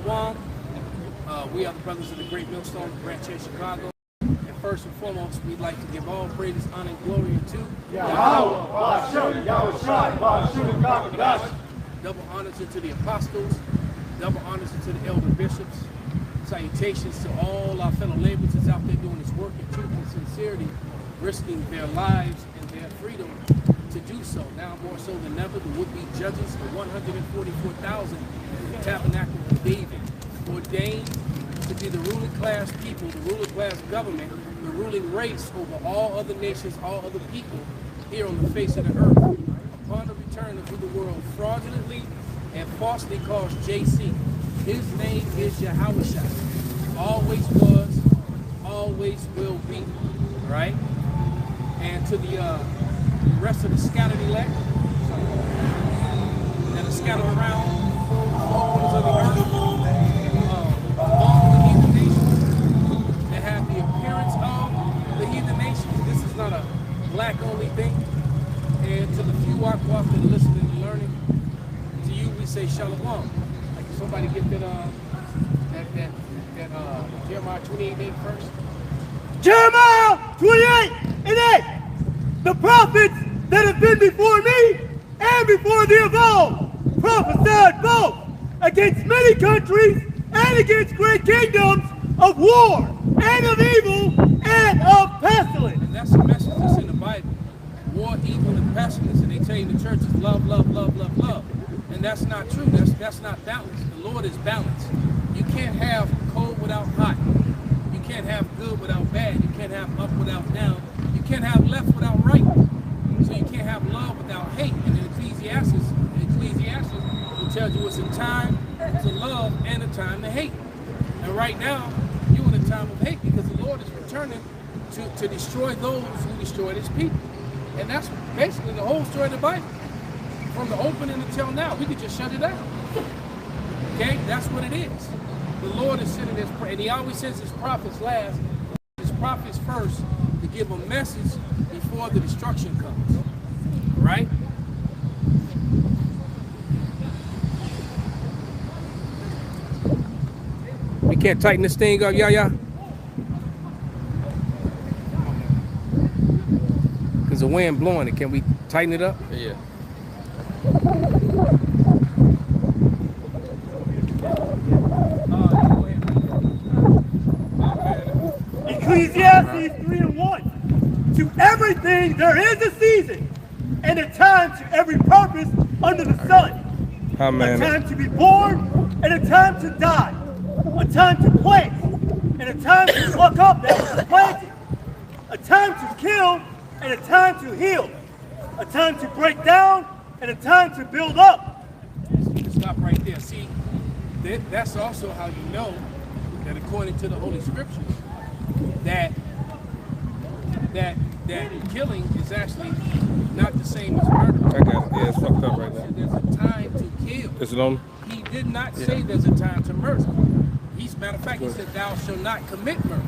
Malchaamah. We are the brothers of the Great Millstone Branch here in Chicago. And first and foremost, we'd like to give all praises, honor, and glory to Yahweh, double honors to the apostles, double honors to the elder bishops. Salutations to all our fellow laborers out there doing this work in truth and sincerity, risking their lives and their freedom to do so. Now more so than ever, the would-be judges, the 144,000 in the tabernacle of David, ordained to be the ruling class people, the ruling class government, the ruling race over all other nations, all other people here on the face of the earth. Upon the return of the world fraudulently and falsely calls JC. His name is Yahushua. Always was, always will be. Right? And to the rest of the scattered elect that are scattered around all corners of the earth, all the heathen nations that have the appearance of the heathen nations. This is not a black-only thing. And to the few Wakwaf that are listening and learning, to you we say shalom. Like somebody get that Jeremiah 28:8 first. Jeremiah 28:8. The prophets that have been before me and before thee of old prophesied both against many countries and against great kingdoms of war and of evil and of pestilence. And that's the message that's in the Bible. War, evil, and pestilence. And they tell you in the church is love, love, love, love, love. And that's not true. That's not balance. The Lord is balance. You can't have cold without hot. You can't have good without bad. You can't have up without down. You can't have left without right. So you can't have love without hate. And in Ecclesiastes it tells you it's a time to love and a time to hate. And right now, you're in a time of hate because the Lord is returning to destroy those who destroyed his people. And that's basically the whole story of the Bible. From the opening until now, we could just shut it down. Okay? That's what it is. The Lord is sending his, and he always sends his prophets last, his prophets first, to give a message before the destruction comes. Right? We can't tighten this thing up, yeah. Because the wind blowing it. Can we tighten it up? Yeah. Ecclesiastes 3:1. To everything there is a season, and a time to every purpose under the sun. Amen. A time to be born, and a time to die. A time to plant, and a time to pluck up that was planted. A time to kill, and a time to heal. A time to break down, and a time to build up. Stop right there. See, that's also how you know that according to the Holy Scriptures, that killing is actually not the same as murder. I got it. Yeah, it's fucked up right now. There's a time to kill. Is it on? He did not say there's a time to murder. Matter of fact, he said, "Thou shalt not commit murder."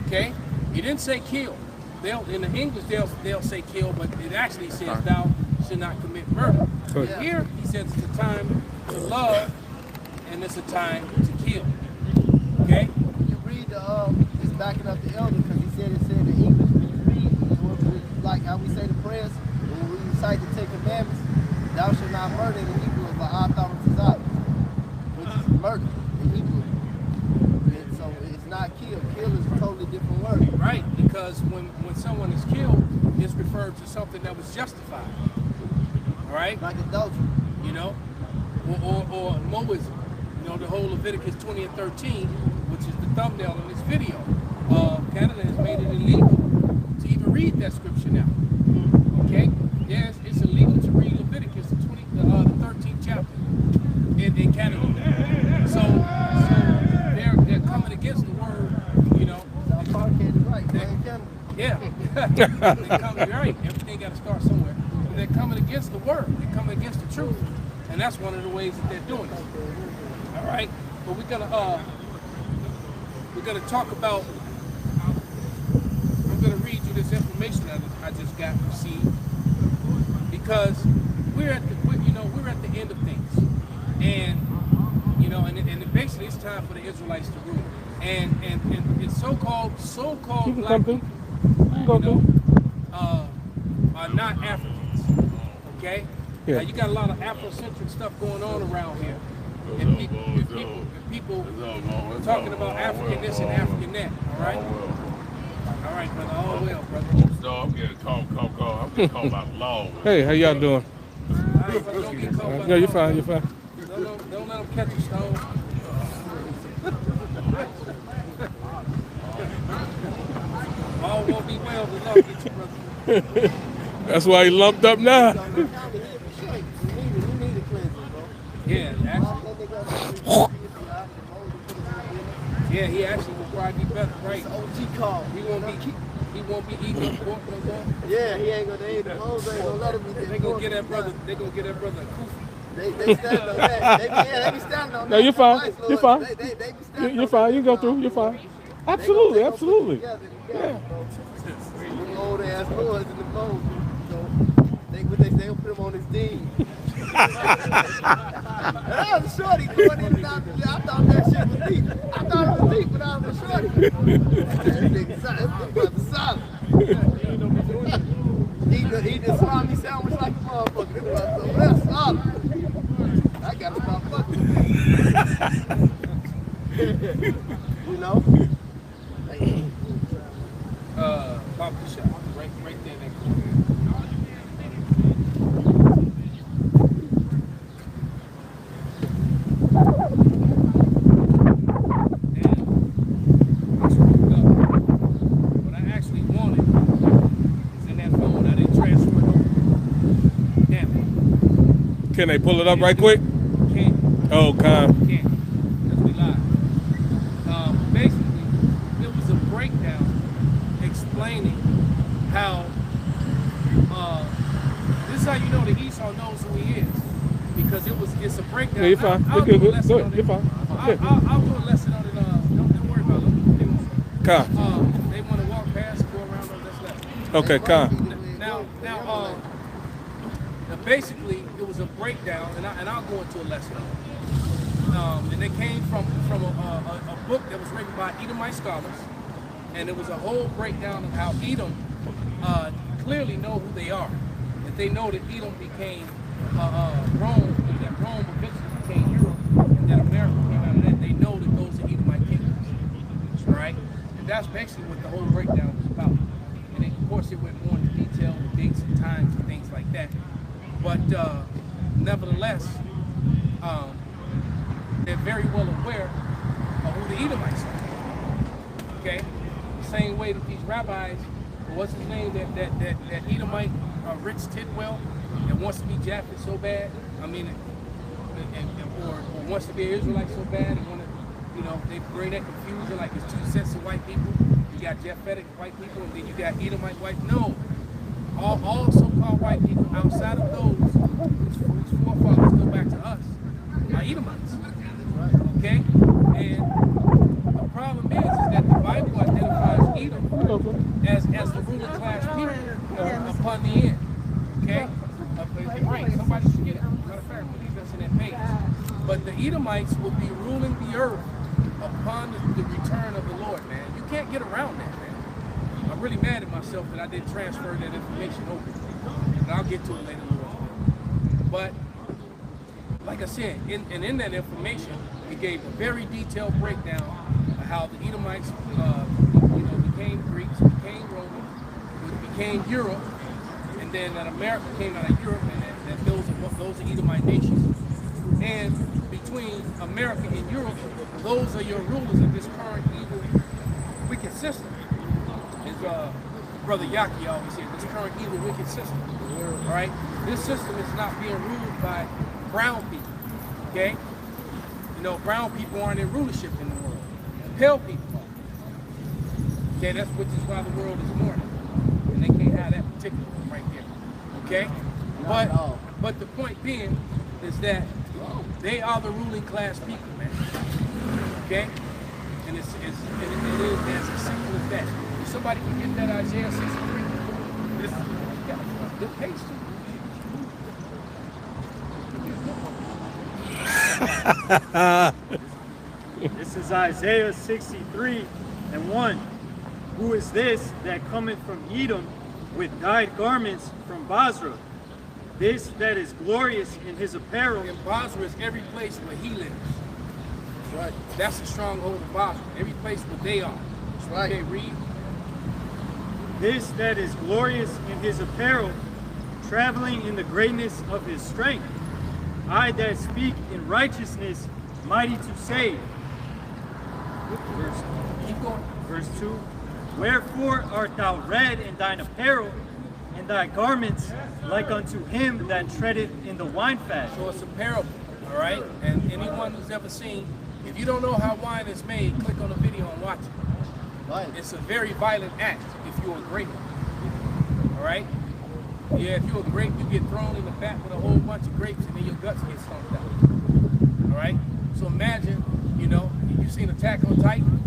Okay, he didn't say kill. In the English they'll say kill, but it actually says thou shalt not commit murder. Yeah. Here he says it's a time to love and it's a time to kill. Okay. You read it's backing up the elder because he said in the English when you read, like how we say the prayers when we recite the 10 Commandments, thou shalt not murder in the Hebrew is authority, which is murder in Hebrew. So it's not kill. Kill is a totally different word. Right, because when someone is killed, it's referred to something that was justified. All right? Like adultery. You know? Or Moism. You know, the whole Leviticus 20 and 13, which is the thumbnail of this video. Canada has made it illegal to even read that scripture now. Okay? Yes, it's illegal to read Leviticus, the 13th chapter in Canada. So they're coming against the word, you know. Yeah. They're coming, right. Everything got to start somewhere. But they're coming against the word. They're coming against the truth. And that's one of the ways that they're doing it. All right? But we're gonna talk about, I'm gonna read you this information that I just got received, because we're at the end of things. And you know, and the time for the Israelites to rule. And it's so-called black through. people, are not Africans. Okay? Yeah. You got a lot of Afrocentric stuff going on around here. And people talking about African this and African that. All right? All right, brother. All well, brother. So I'm getting calm. I'm getting calm about law. Hey, how y'all doing? All right, brother. Don't get caught by No, you're the fine. law. You're fine. Don't let them catch you, Stone. All won't be well to love get you, brother. That's why he lumped up now. You need a cleansing, bro. Yeah, he actually will probably be better, right? OG call. He won't be eating pork no more. Yeah, he ain't gonna eat the hoes ain't gonna let him eat that. They gonna get that brother. They gonna get that brother a kufi. They stand on that. They be standing on that. No, you're fine. Nice, You're fine. They be standing You're on fine. that. You can go through. You're fine. Absolutely. They gonna put Absolutely. it together, bro. Them old ass lords in the boat. So they say they'll put him on his team. And I was a shorty going in and out. I thought that shit was deep. I thought it was deep, but I was a shorty. That nigga solid. Eating a salami sandwich like a motherfucker. This brother, that's solid. I gotta stop fucking with this. You know? Pop the shot. Right there, that corner. What I actually wanted is in that phone. I didn't transfer it over. Damn it. Can they pull it up right quick? Can't. Oh, Can't. Because we live. Basically, it was a breakdown explaining how this is how you know that Esau knows who he is. Because it's a breakdown. Yeah, you're fine. I'll You're do a good. lesson Go on ahead. it. You're fine. I'll do a lesson on it. Don't worry about it. Con. They want to walk past, go around, that's left. Okay, con. Now, basically, it was a breakdown, and I'll go into a lesson. And they came from a book that was written by Edomite scholars, and it was a whole breakdown of how Edom clearly know who they are. That they know that Edom became Rome, and that Rome eventually became Europe, and that America came out of that. They know that those are Edomite kingdoms, right? And that's basically what the whole breakdown was about. And then, of course, it went more into detail with dates and times and things like that. But nevertheless, they're very well aware of who the Edomites are. Okay? The same way that these rabbis, what's his name, that Edomite, Rich Tidwell, that wants to be Japheth so bad, or wants to be an Israelite so bad, and want to, they bring that confusion like it's two sets of white people. You got Japhetic white people, and then you got Edomite white. No. All so-called white people outside of those whose forefathers go back to us are Edomites. Okay? And the problem is that the Bible identifies Edom as the ruling class people upon the end. Okay? Right, somebody should get it. Matter of fact, please, that's in that page. But the Edomites will be ruling the earth upon the return of the Lord, man. You can't get around that, man. I'm really mad at myself that I didn't transfer that information over. And I'll get to it later, Lord. But, like I said, in that information, it gave a very detailed breakdown of how the Edomites, became Greeks, became Romans, became Europe, and then that America came out of Europe, and that those are Edomite nations. And between America and Europe, those are your rulers of this current evil, wicked system. His brother Yaki always said, this current evil, wicked system. All right? This system is not being ruled by brown people. Okay? Brown people aren't in rulership in the world. Pale people are. Okay, which is why the world is mourning. And they can't have that particular one right there. Okay? But the point being is that they are the ruling class people, man. Okay? And it is as simple as that. If somebody can get that Isaiah 63, this got a good page to it. This is Isaiah 63:1. Who is this that cometh from Edom with dyed garments from Basra? This that is glorious in his apparel. And Basra is every place where he lives. That's right. That's the stronghold of Basra. Every place where they are. That's right. Okay, read. This that is glorious in his apparel, traveling in the greatness of his strength. I that speak in righteousness, mighty to save. Keep going. Verse 2. Wherefore art thou red in thine apparel, and thy garments like unto him that treadeth in the wine fat? So it's a parable, all right? And anyone who's ever seen, if you don't know how wine is made, click on the video and watch it. Right. It's a very violent act if you're a grape, all right? Yeah, if you're a grape, you get thrown in the vat with a whole bunch of grapes and then your guts get stomped out, all right? So imagine, you know, you've seen Attack on Titan.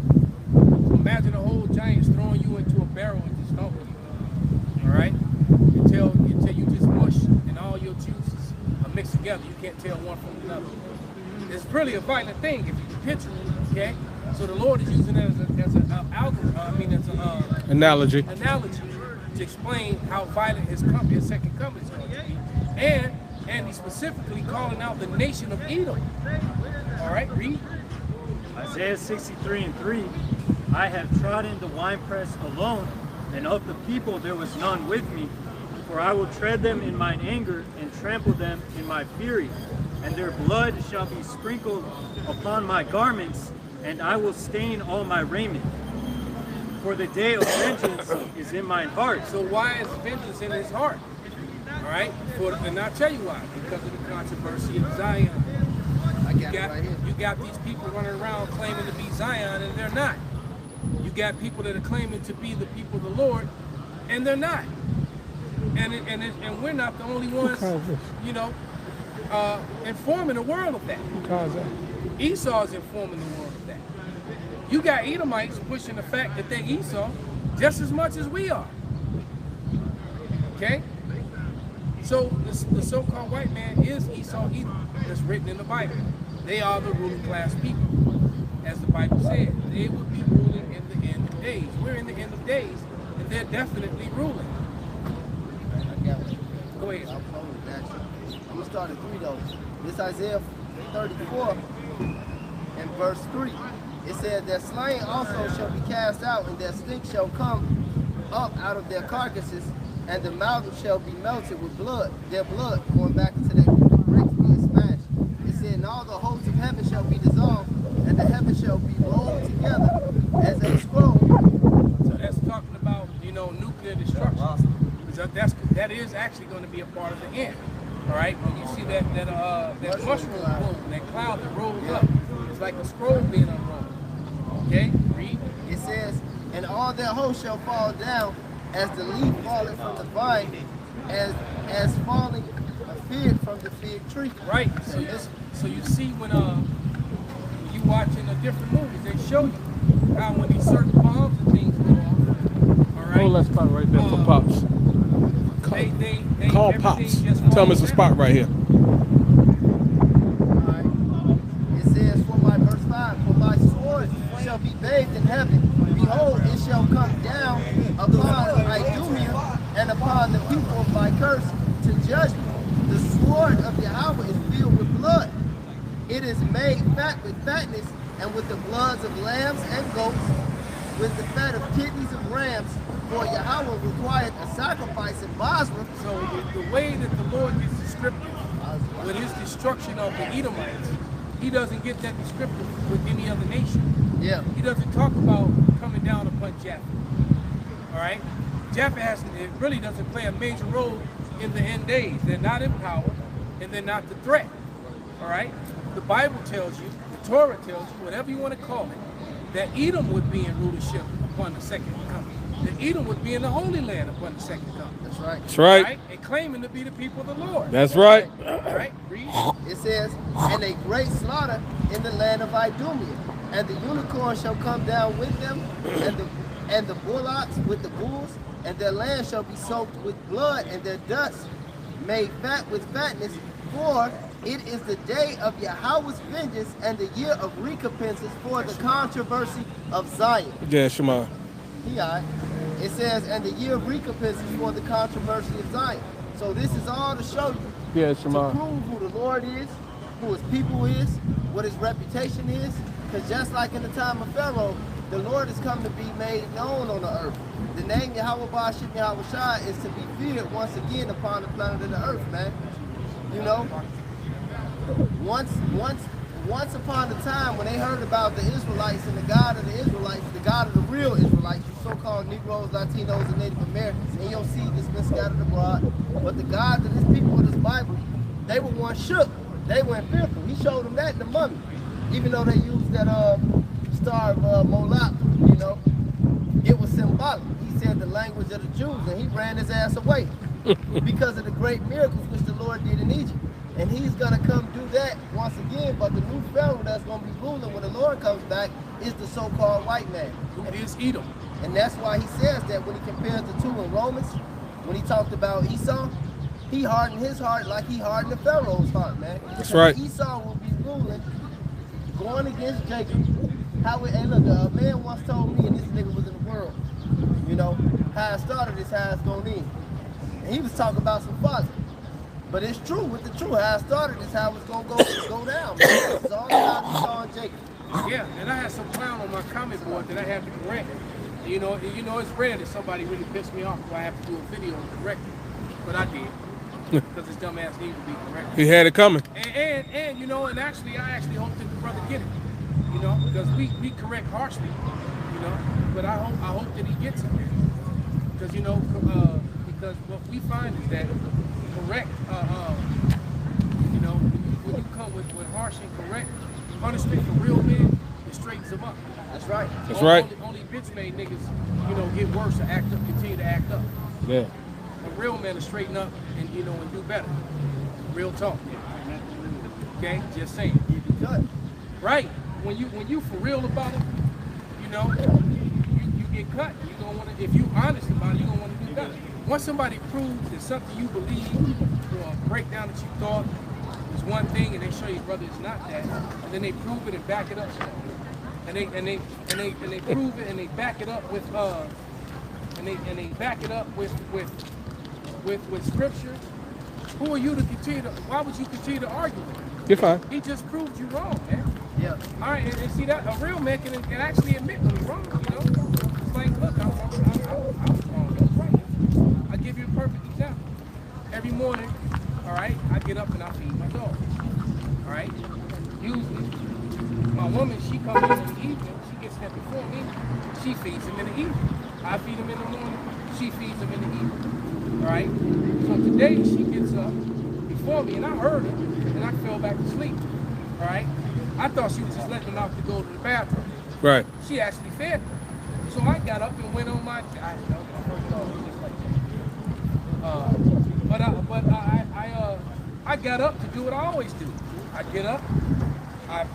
So imagine a whole giant throwing you into a barrel and just stomping you, all right? Until you just mush and all your juices are mixed together. You can't tell one from another. It's really a violent thing if you can picture it, okay? So the Lord is using it as an Analogy. to explain how violent his second coming is going to be. And he's specifically calling out the nation of Edom. All right, read. Isaiah 63:3. I have trodden the winepress alone, and of the people there was none with me. For I will tread them in mine anger, and trample them in my fury. And their blood shall be sprinkled upon my garments, and I will stain all my raiment. For the day of vengeance is in mine heart. So why is vengeance in his heart? All right, and I'll tell you why. Because of the controversy of Zion. I got it right here. You got these people running around claiming to be Zion, and they're not. You got people that are claiming to be the people of the Lord, and they're not. And we're not the only ones, you know, informing the world of that. Esau's informing the world of that. You got Edomites pushing the fact that they're Esau just as much as we are. Okay? So the so-called white man is Esau Edom. That's written in the Bible. They are the ruling class people. As the Bible said, they will be ruling in the end of days. We're in the end of days, and they're definitely ruling. I got it. Go ahead. I'm following that. I'm going to start at 3 though. This Isaiah 34 and verse 3. It says, their slain also shall be cast out, and their stink shall come up out of their carcasses, and the mountain shall be melted with blood, their blood, going back into the bricks being smashed. It said, and all the hosts of heaven shall be dissolved, and the heaven shall be rolled together as a scroll. So that's talking about, you know, nuclear destruction. That is actually going to be a part of the end. All right, when you see that mushroom roll, that cloud that rolls up, it's like a scroll being unrolled. Okay, read. It says, and all their hosts shall fall down as the leaf falling from the vine, as falling a fig from the fig tree. Right. So you see when you watching the different movies, they show you how when these certain bombs and things go off. All right. Hold that spot right there for Pops. They Call everything Pops. just Tell him falls it's a down. spot right here. Alright. It says, for my sword shall be bathed in heaven. Behold, it shall come down upon Idumea and upon the people of my curse to judgment. The sword of Yahweh is filled with blood. It is made fat with fatness, and with the bloods of lambs and goats, with the fat of kidneys of rams. For Yahweh required a sacrifice in Basra. So the way that the Lord gets descriptive with his destruction of the Edomites, he doesn't get that descriptive with any other nation. Yeah. He doesn't talk about coming down upon Japheth. All right? Japheth it really doesn't play a major role in the end days. They're not in power, and they're not the threat. All right? The Bible tells you, the Torah tells you, whatever you want to call it, that Edom would be in rulership upon the second coming. That Edom would be in the Holy Land upon the second coming. That's right. That's right. Right? And claiming to be the people of the Lord. That's right. All right? Read. It says, and a great slaughter in the land of Idumea, and the unicorn shall come down with them, and the bullocks with the bulls, and their land shall be soaked with blood, and their dust made fat with fatness, for It is the day of Yahweh's vengeance and the year of recompenses for the controversy of Zion. Yeah, Shema. Yeah, it says, and the year of recompenses for the controversy of Zion. So this is all to show you, Yeah, to Shema. prove who the Lord is, who his people is, what his reputation is. Because just like in the time of Pharaoh, the Lord has come to be made known on the earth. The name Yahweh Ba'ashim Yahweh Shai is to be feared once again upon the planet of the earth, man. You know, once upon a time when they heard about the Israelites and the God of the Israelites, the God of the real Israelites, you so-called Negroes, Latinos, and Native Americans, and your seed has been scattered abroad. But the God of his people in this Bible, they were one shook. They went fearful. He showed them that in the mummy. Even though they used that star of Moloch, you know, it was symbolic. He said the language of the Jews, and he ran his ass away because of the great miracles which the Lord did in Egypt. And he's going to come do that once again, but the new Pharaoh that's going to be ruling when the Lord comes back is the so-called white man. Who is Edom? And that's why he says that when he compares the two in Romans, when he talked about Esau, he hardened his heart like he hardened the Pharaoh's heart, man. That's right. Esau will be ruling, going against Jacob. And look, a man once told me, and this nigga was in the world, you know, how it started is how it's going to end. And he was talking about some fuzzy. But it's true with the truth. How it started is how it's going to go down, man. It's all about Esau and Jacob. Yeah, and I had some clown on my comment board that I had to correct. You know, it's rare that somebody really pissed me off if I have to do a video and correct it. But I did. Because this dumb ass needs to be corrected. He had it coming. And you know, and actually, I actually hope that the brother get it. You know, because we correct harshly, you know, but I hope that he gets it. Because, you know, because what we find is that correct, you know, when you come with harsh and correct punishment for real men, it straightens them up. That's right. That's right. Only bitch made niggas, you know, get worse or act up, continue to act up. Yeah. A real man to straighten up and, you know, and do better. Real talk. Okay, just saying. Good. Right. When you for real about it, you know, you get cut. You gonna want to, if you honest about it, you gonna want to do better. Once somebody proves that something you believe or a breakdown that you thought was one thing, and they show you, brother, it's not that, and then they prove it and back it up, and they prove it and they back it up with and they back it up with scripture. Who are you to continue to? Why would you continue to argue with him? You're fine. He just proved you wrong, man. Yeah. All right, and see that a real man can actually admit when he's wrong, you know? It's like, look, I was wrong. That's right. I give you a perfect example. Every morning, all right, I get up and I feed my dog. All right? Usually, my woman, she comes in the evening, she gets there before me, she feeds him in the evening. I feed him in the morning, she feeds him in the evening. All right? So today, she gets up before me, and I heard her, and I fell back to sleep. All right? I thought she was just letting him out to go to the bathroom. Right. She actually fed me. So I got up and went on my. I got up to do what I always do. I get up. I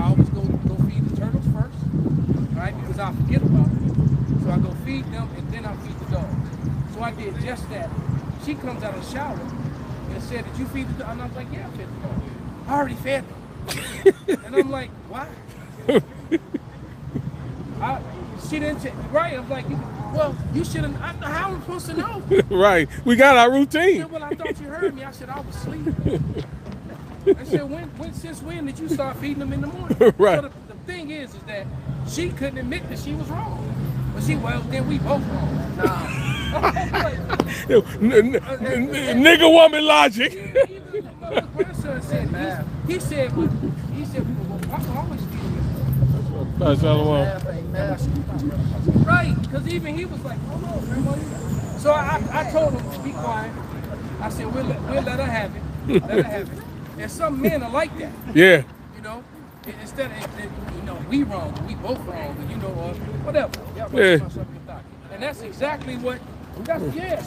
always go feed the turtles first, right? Because I forget about them. So I go feed them and then I feed the dogs. So I did just that. She comes out of the shower and said, "Did you feed the dog?" And I was like, "Yeah, I fed the dog. I already fed them." And I'm like, "What?" She didn't say, right. I'm like, well, you shouldn't. How am I supposed to know? Right. We got our She routine. said, well, I thought you heard me. I said, I was asleep. I said, since when did you start feeding them in the morning? Right. So the thing is that she couldn't admit that she was wrong. But then we both wrong. Nigga woman logic. Even my grandson said, he said, well, Papa always feed him. Right, because even he was like, oh no, Grandma. So I told him to be quiet. I said, we'll let her have it. Let her have it. And some men are like that. Yeah. You know, instead of, you know, we wrong, we both wrong, you know, or whatever. Yeah. And that's exactly what,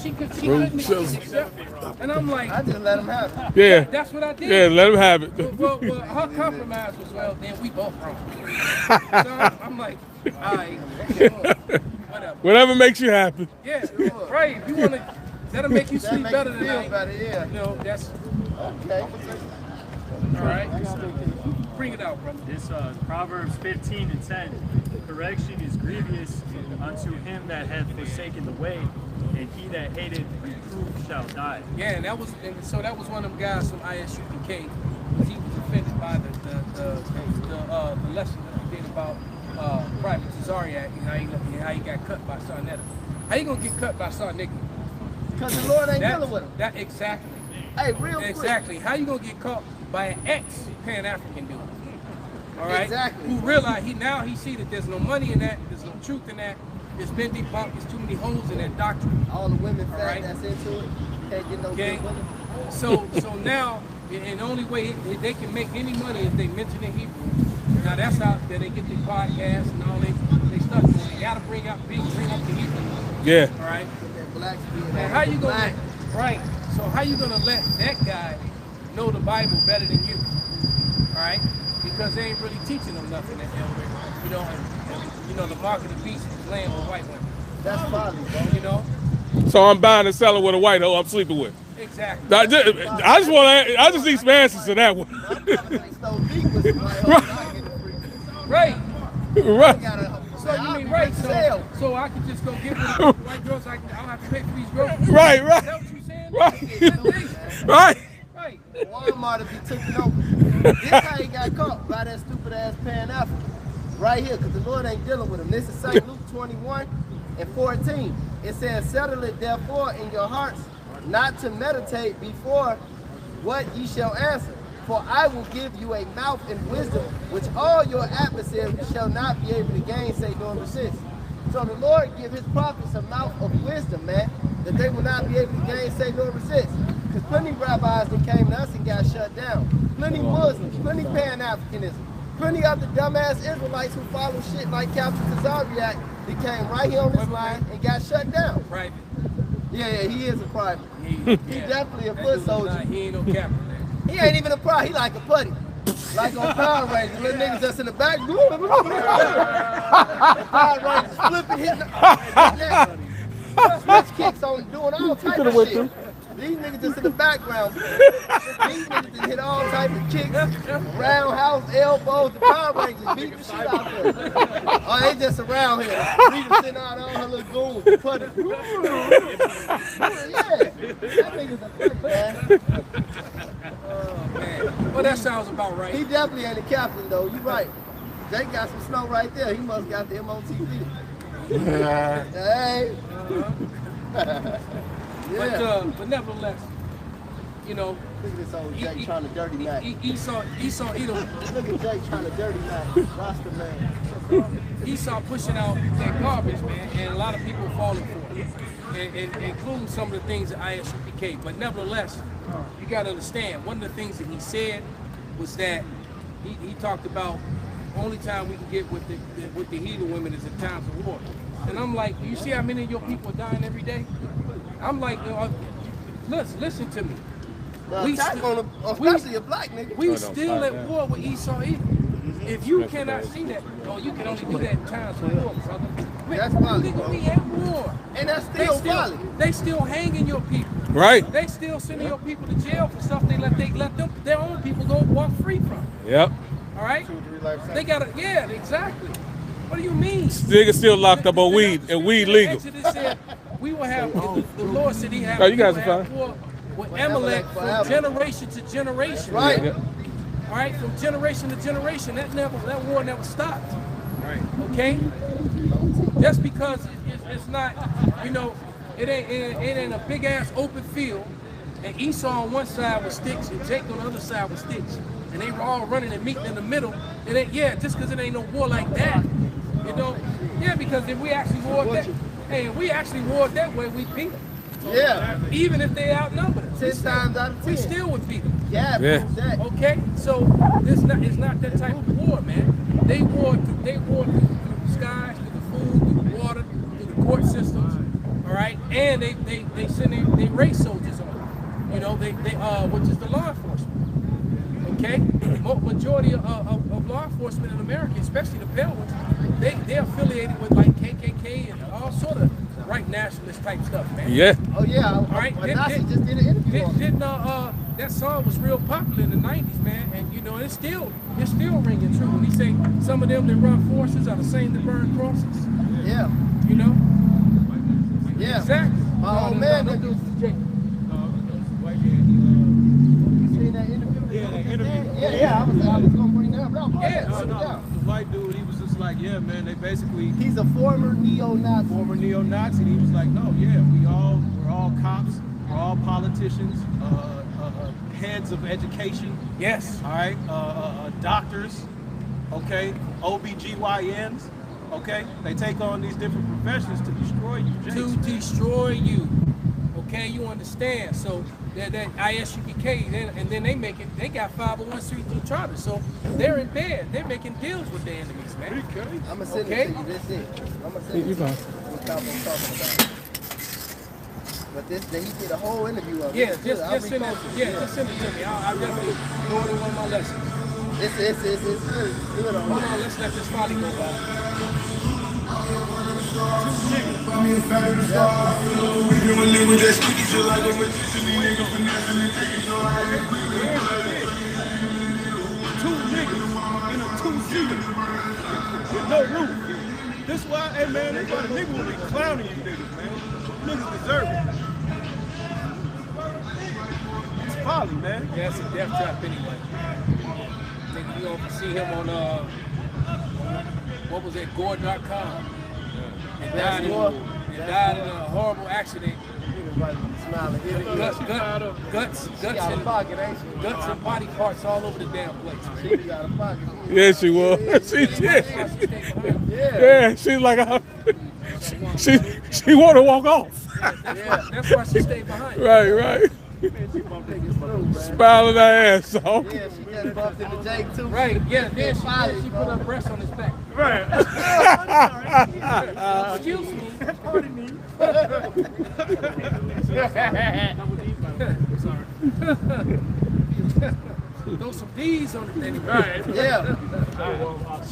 she couldn't accept it. And I'm like, I just let him have it. Yeah. That's what I did. Yeah, let him have it. Well, her compromise was, well, then we both wrong. So I'm like, all right, whatever. Whatever makes you happy. Yeah, right. If you want to, that'll make you sleep better than feel I. better, yeah. You know, that's Okay. All right? Bring it out, brother. This Proverbs 15:10. Correction is grievous unto him that hath forsaken the way, and he that hateth reproof shall die. Yeah, and so that was one of them guys from ISUPK. He was offended by the lesson that we did about Private Tazariak and how he got cut by Sarnetta. How you gonna get cut by Sarnetta? Because the Lord ain't dealing with him. That exactly. Hey, real quick. Exactly. How you gonna get caught by an ex-Pan-African dude? All right. Exactly. Who realize he see that there's no money in that, there's no truth in that. It's been debunked. There's too many holes in that doctrine. All the women All fat right. that's into it can't get no Okay. good women. So now, and the only way they can make any money is they mention in Hebrew. Now that's how that they get their podcasts and all they stuff. They gotta bring up the Hebrew. Yeah. All right. That blacks being And how you black. gonna right? So how you gonna let that guy know the Bible better than you? All right? Because they ain't really teaching them nothing. You know, the mark of the beast is laying with white women. That's folly, bro. You know? So I'm buying and selling with a white hoe I'm sleeping with. Exactly. I just need some answers to that one. So deep with somebody else, I get it free. Right. Right. So you mean right? So I can just go get with the white girls. I don't have to pay for these girls. Right, Is right. that what you saying? Right. Right. Right. Walmart will be taken over. This how he got caught by that stupid ass Pan-African. Right here, because the Lord ain't dealing with him. This is St. Luke 21:14. It says, settle it therefore in your hearts, not to meditate before what ye shall answer. For I will give you a mouth and wisdom, which all your adversaries shall not be able to gainsay nor resist. So the Lord give his prophets a mouth of wisdom, man, that they will not be able to gainsay nor resist. Because plenty of rabbis that came to us and got shut down. Plenty Muslims, plenty Pan-Africanism. Plenty of the dumbass Israelites who follow shit like Captain Tazariak that came right here on this line and got shut down. Right. Yeah, he is a private. He Yeah. definitely a foot soldier. He ain't no captain. He ain't even a pro. He like a putty. Like on Power Rangers. Little niggas that's in the back. Power Rangers flipping, hitting switch kicks on, doing all types of shit. These niggas just in the background. These niggas just hit all types of kicks, roundhouse, elbows, the Power Rangers beat the shit out there. Oh, they just around here. Rita sitting out on her little goon with the putty. Yeah, that nigga's a putty, man. Oh man. Well, that sounds about right. He definitely ain't a captain though. You right. Jake got some snow right there. He must got the MOTV. Hey. Yeah. But nevertheless, you know, Look at this old Jake trying to dirty Mac. Esau Edom, Look at Jake trying to dirty Mac. Rasta man. Esau pushing out that garbage, man, and a lot of people falling for it, and including some of the things that ISUPK. But nevertheless, you got to understand, one of the things that he said was that he talked about only time we can get with the heathen women is in times of war. And I'm like, do you see how many of your people are dying every day? I'm like, listen to me. Attack on him, especially a black nigga. We still at war with Esau Edom. If you cannot see that, you can only do that in times of war, brother. That's folly, bro. We at war. And that's still folly. They still hanging your people. Right. They still sending your people to jail for stuff they let their own people go walk free from. Yep. All right? They gotta, yeah, exactly. What do you mean? Niggas still locked up on weed and weed legal. Exodus said we will have, the Lord said he had Oh, you guys we are will have fine. war with Amalek from generation to generation. Right. Yeah. All right, from generation to generation, that war never stopped. Right. Okay? Just because it's not, you know, it ain't a big ass open field, and Esau on one side with sticks and Jacob on the other side with sticks, and they were all running and meeting in the middle. It ain't, yeah, just because it ain't no war like that, you know. Yeah, because if we actually warred that way, we beat them. Yeah. Even if they outnumbered us, 10 times out of 10. we still would beat them. Yeah, Yeah. prove that. Okay, so it's not that type of war, man. They warred through the skies, through the food, through the water, through the court systems. All right, and they send their race soldiers on. You know, they which is the law enforcement. Okay, majority of law enforcement in America, especially the pale ones, they're affiliated with like KKK and all sort of right nationalist type stuff, man. Yeah. Oh yeah, All right, Nasi just did an interview on it. that song was real popular in the 90s, man. And you know, it's still ringing true when he say some of them that run forces are the same that burn crosses. Yeah. You know? Yeah. Exactly. My old man, that dude. Yeah, that interview. Yeah, I was gonna bring that up. No, Yeah, The white dude, he was just like, yeah, man, they basically he's a former neo-Nazi. And he was like, no, yeah, we're all cops, we're all politicians, heads of education, Yes. all right, doctors, okay, OBGYNs, okay, they take on these different professions to destroy you, Jakes. To destroy you. Okay, you understand? So that ISUPK, and then they got 501c3 charters. So they're in bed. They're making deals with their enemies, man. I'm gonna send Okay. it to you. This is. I'm gonna send it to you. What I'm talking about. But he did a whole interview of it. Yeah, It's good. I'll just send it. repost it. Yeah, just send it to me. I'll definitely go to one of my lessons. It's good. It's good. Hold on, let's let this volley go by. Two niggas in a two-seater with no roof. This why, hey man, this why the niggas will be clowning you niggas, man. Niggas deserve it. It's folly, man. Yeah, it's a death trap anyway. I think you gonna see him on what was it, gore.com. And died in a horrible accident. Smiling. Guts Got a and pocket, ain't she? guts and body parts all over the damn place, man. She got a pocket. Yeah, she was. She did. Yeah, she's like, she want to walk off. That's why she stayed behind. Right. Smiling her ass off. Yeah, she just bumped into Jake too. Right, yeah, then she put her breast on his back. Right. Excuse me. Pardon me. Throw some D's on the thing. Right. Yeah.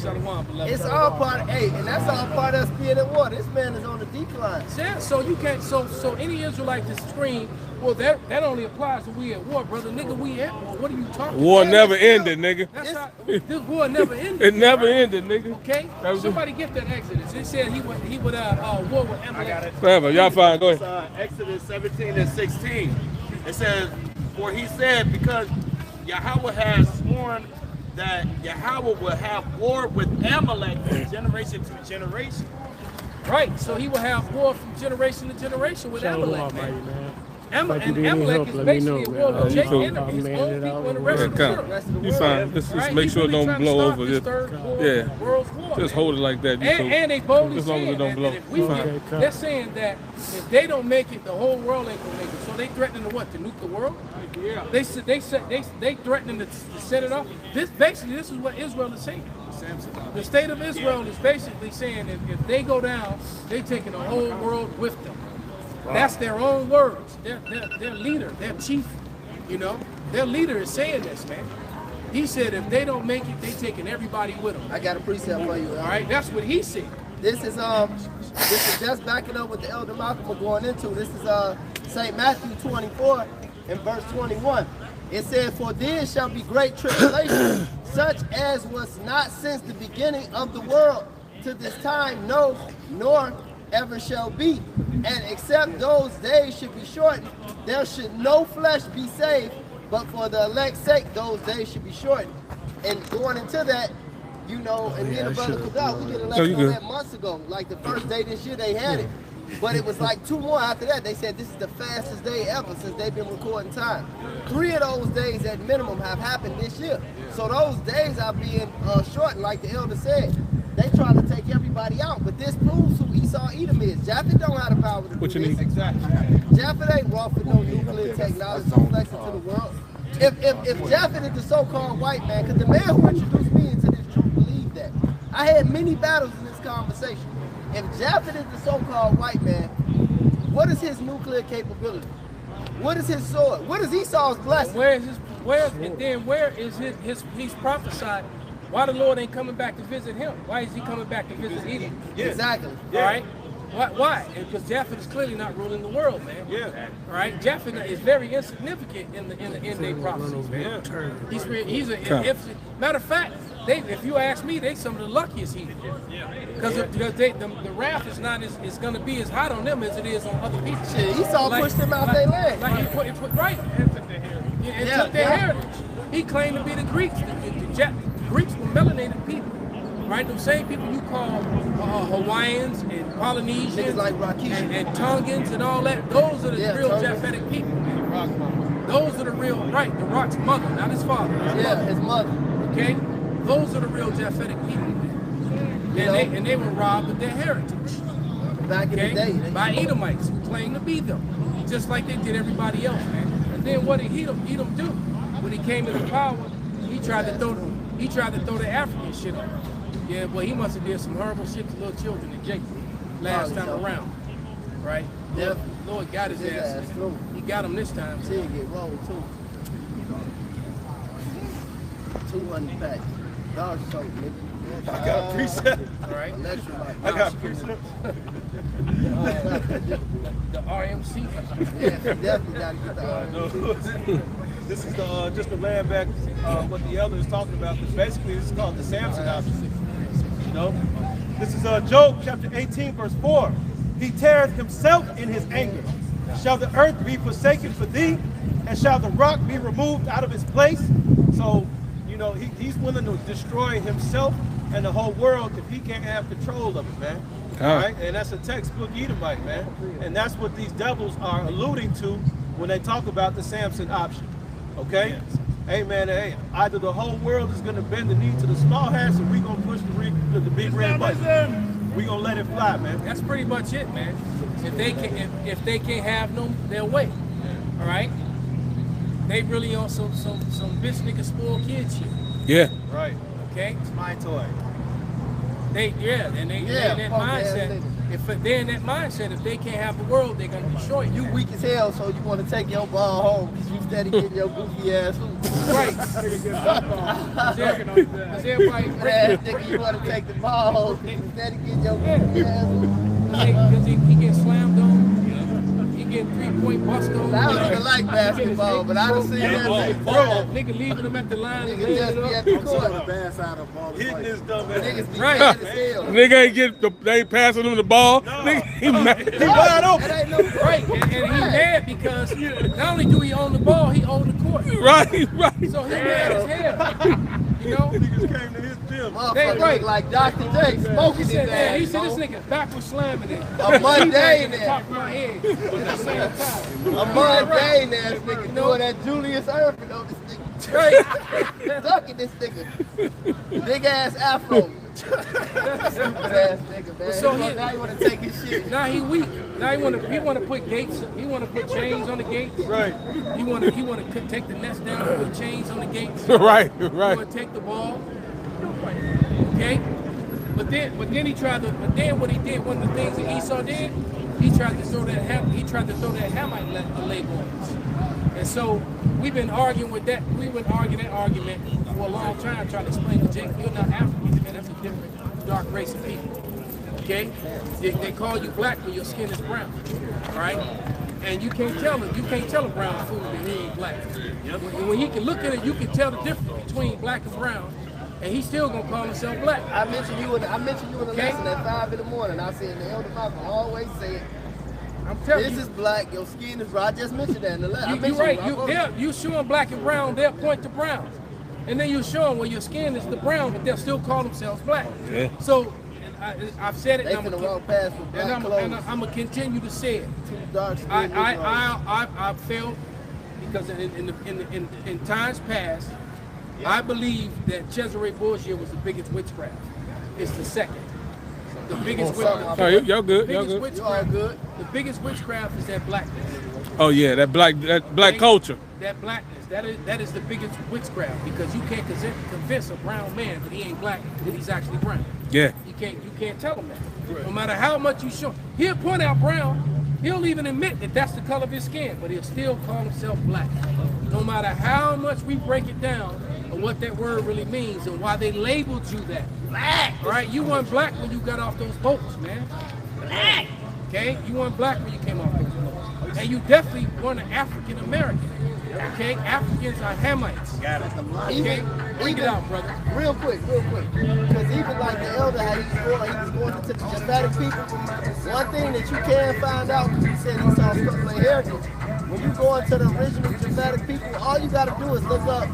Shalom, beloved. It's all part of, and that's all part of us being at war. This man is on the decline. Yeah, so you can't. So any Israelite that scream, well, that only applies when we at war, brother. Nigga, we at war. What are you talking War about? never ended, nigga. That's how, this war never ended. It never ended, nigga. Okay. Somebody get that Exodus. It said he would war with Amalek. I got it. Forever. Y'all fine. Go It's, ahead. Exodus 17 and 16. It says, for he said, because Yahweh has sworn that Yahweh will have war with Amalek from generation to generation. Right. So he will have war from generation to generation with Amalek, man. Amalek is basically a war with Jake enemies, his own people and the rest of the world. You fine. Just Right? make He sure it really don't trying to blow start over. this Just, third world's war, just man. hold it like that. And they boldly as long as saying it don't that, blow. that if we get, they're saying that if they don't make it, the whole world ain't gonna make it. So they threatening to what? To nuke the world? Yeah. They threatening to set it off. This is what Israel is saying. The state of Israel is basically saying if they go down, they taking the whole world with them. That's their own words. Their leader, their chief, their leader is saying this, man. He said if they don't make it, they taking everybody with them. I got a precept for you. All right, that's what he said. This is just backing up what the Elder Malcolm was going into. This is St. Matthew 24 and verse 21. It says, for then shall be great tribulation, such as was not since the beginning of the world to this time, no, nor ever shall be. And except those days should be shortened, there should no flesh be saved, but for the elect's sake, those days should be shortened. And going into that, and me and the brother Kudal, we did a lecture on that months ago. Like the first day this year, they had it. But it was like 2 more after that. They said this is the fastest day ever since they've been recording time. 3 of those days at minimum have happened this year. So those days are being shortened, like the elder said. They trying to take everybody out, but this proves who Esau Edom is. Japheth don't have the power to do What you this. need? Exactly. Japheth ain't raw for no nuclear technology to flex into the world. If Japheth is the so-called white man, because the man who introduced me into this truth believed that. I had many battles in this conversation. If Japheth is the so-called white man, what is his nuclear capability? What is his sword? What is Esau's blessing? Where is he's prophesied why the Lord ain't coming back to visit him? Why is he coming back to visit Edom? Exactly. All right. Why? Because Japheth is clearly not ruling the world, man. Yeah. All right? Japheth is very insignificant in the end day prophecies, man. He's matter of fact, if you ask me, they some of the luckiest heathen. Because the wrath is not is going to be as hot on them as it is on other people. Shit, Esau pushed them out their land. Like he put right. And took their heritage. He claimed to be the Greeks. The Greeks were melanated people. Right? Them same people you call Hawaiians and Polynesians like and Tongans and all that. Those are the real Japhetic people. Those are the real, right, the Rock's mother, not his father. His mother. Okay? Those are the real Japhetic people. And they were robbed of their heritage. Back in the day. By Edomites who claimed to be them. Just like they did everybody else, man. And then what did Edom do? When he came into power, he tried to throw the African shit on. Yeah, well, he must have did some horrible shit to little children in Jacob last time around, right? Yeah. Lord got his ass. He got him this time. See it get rolled too. 200 packs. Dog soap, nigga. I got a precept. All right. I got a precept. The RMC. Yeah, definitely got to get the RMC. This is just to land back what the elder is talking about. Because basically, this is called the Samson option. You know, this is Job chapter 18, verse 4. He teareth himself in his anger. Shall the earth be forsaken for thee, and shall the rock be removed out of its place? So, you know, he's willing to destroy himself and the whole world if he can't have control of it, man. All right, and that's a textbook Edomite, man. And that's what these devils are alluding to when they talk about the Samson option. Okay? Yes. Hey, man, hey, either the whole world is going to bend the knee to the small hats, or we're going to push the big red button. We're going to let it fly, man. That's pretty much it, man. If they can't have their way, all right? They really on some bitch nigga spoiled kid shit. Yeah. Right. Okay? It's my toy. They're in that mindset. If they're in that mindset, if they can't have the world, they're gonna destroy you. You weak as hell, so you want to take your ball home because you steady getting your goofy ass hoop. Right. Because everybody, nigga, you want to take the ball home because you steady getting your goofy ass hoop. Because he gets slammed on. He get 3-point bust on. I don't even like basketball, but I done seen that nigga throw. Nigga leaving him at the line. Nigga just be at the court. Hitting this dumb ass. Niggas be Right. mad as hell. Nigga they ain't passing him the ball. No. Nigga, he mad. He wide open. That ain't no Right, and he mad because not only do he own the ball, he own the court. Right, right. So he mad as hell. You know? Niggas came to his gym. Motherfucker right. look like Dr. J smoking He his said, man, he ass. said this nigga backward slamming it. A mundane Top ass. of my head at the same time. A mundane ass nigga doing that Julius Irvin on this nigga. Right. Ducking this nigga. Big ass afro. Stupid ass nigga, man. So Now you want to take his shit. Now he weak. Now he want to put gates. He want to put chains on the gates. Right. He want to take the nest down and put chains on the gates. Right, He right. want to take the ball. Okay. But then what he did, one of the things that Esau did, he tried to throw that Hamite label on us. And so we've been arguing that argument for a long time, trying to explain to Jake, you're not African, man. That's a different dark race of people. Okay? They call you black when your skin is brown. All right? And you can't tell a brown fool that he ain't black. When he can look at it, you can tell the difference between black and brown. And he's still gonna call himself black. I mentioned you in the lesson at 5 in the morning. I said the elder Malcolm always said, I'm telling this you. is black, your skin is right. I just mentioned that in the lesson. You're right. You show them black and brown, they'll point to brown. And then you show them where your skin is the brown, but they'll still call themselves black. Yeah. So I've said it, They and finna walk past with black clothes. I'm gonna continue to say it. Too dark skin. I felt because in times past, I believe that Cesare Borgia was the biggest witchcraft. It's the second. The biggest witchcraft. Oh, y'all good. Y'all Biggest good. You all good? The biggest witchcraft is that blackness. Oh yeah, that black culture. That blackness. That is the biggest witchcraft because you can't convince a brown man that he ain't black that he's actually brown. Yeah. You can't tell him that. No matter how much you show, he'll point out brown. He'll even admit that that's the color of his skin, but he'll still call himself black. No matter how much we break it down of what that word really means and why they labeled you that. Black. Right? You weren't black when you got off those boats, man. Black. Okay, you weren't black when you came off those floors, and you definitely weren't an African American. Okay, Africans are Hamites. Got it. Okay, bring it out, brother. Real quick. Because even like the elder, how he was going into the Japhetic people. One thing that you can find out, because he said he saw structural inheritance, when you go into the original Japhetic people, all you got to do is look up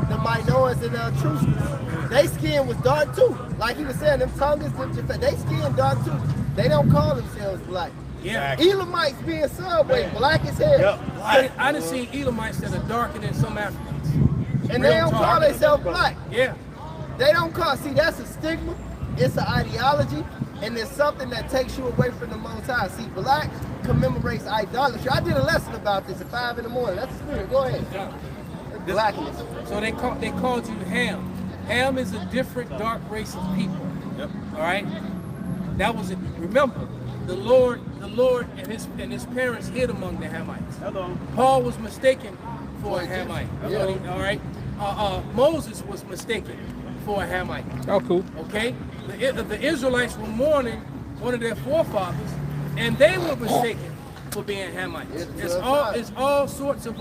the Minoans and the Etruscans. They skin was dark too. Like he was saying, them Tongas, them Japhetic, they skin dark too. They don't call themselves black. Yeah. Elamites being subway, black as hell. Yep. I done seen Elamites that are darker than some Africans. And they don't call themselves black. Yeah. They don't call, see, that's a stigma, it's an ideology, and it's something that takes you away from the Most High. See, black commemorates idolatry. I did a lesson about this at 5 in the morning. That's the spirit. Go ahead. Yeah. Blackness. So they called you Ham. Ham is a different dark race of people. Yep. All right. That was it. Remember, the Lord and his parents hid among the Hamites. Hello. Paul was mistaken for a Hamite. Yeah. All right. Moses was mistaken for a Hamite. Oh, cool. Okay. The Israelites were mourning one of their forefathers, and they were mistaken for being Hamites. It's all sorts of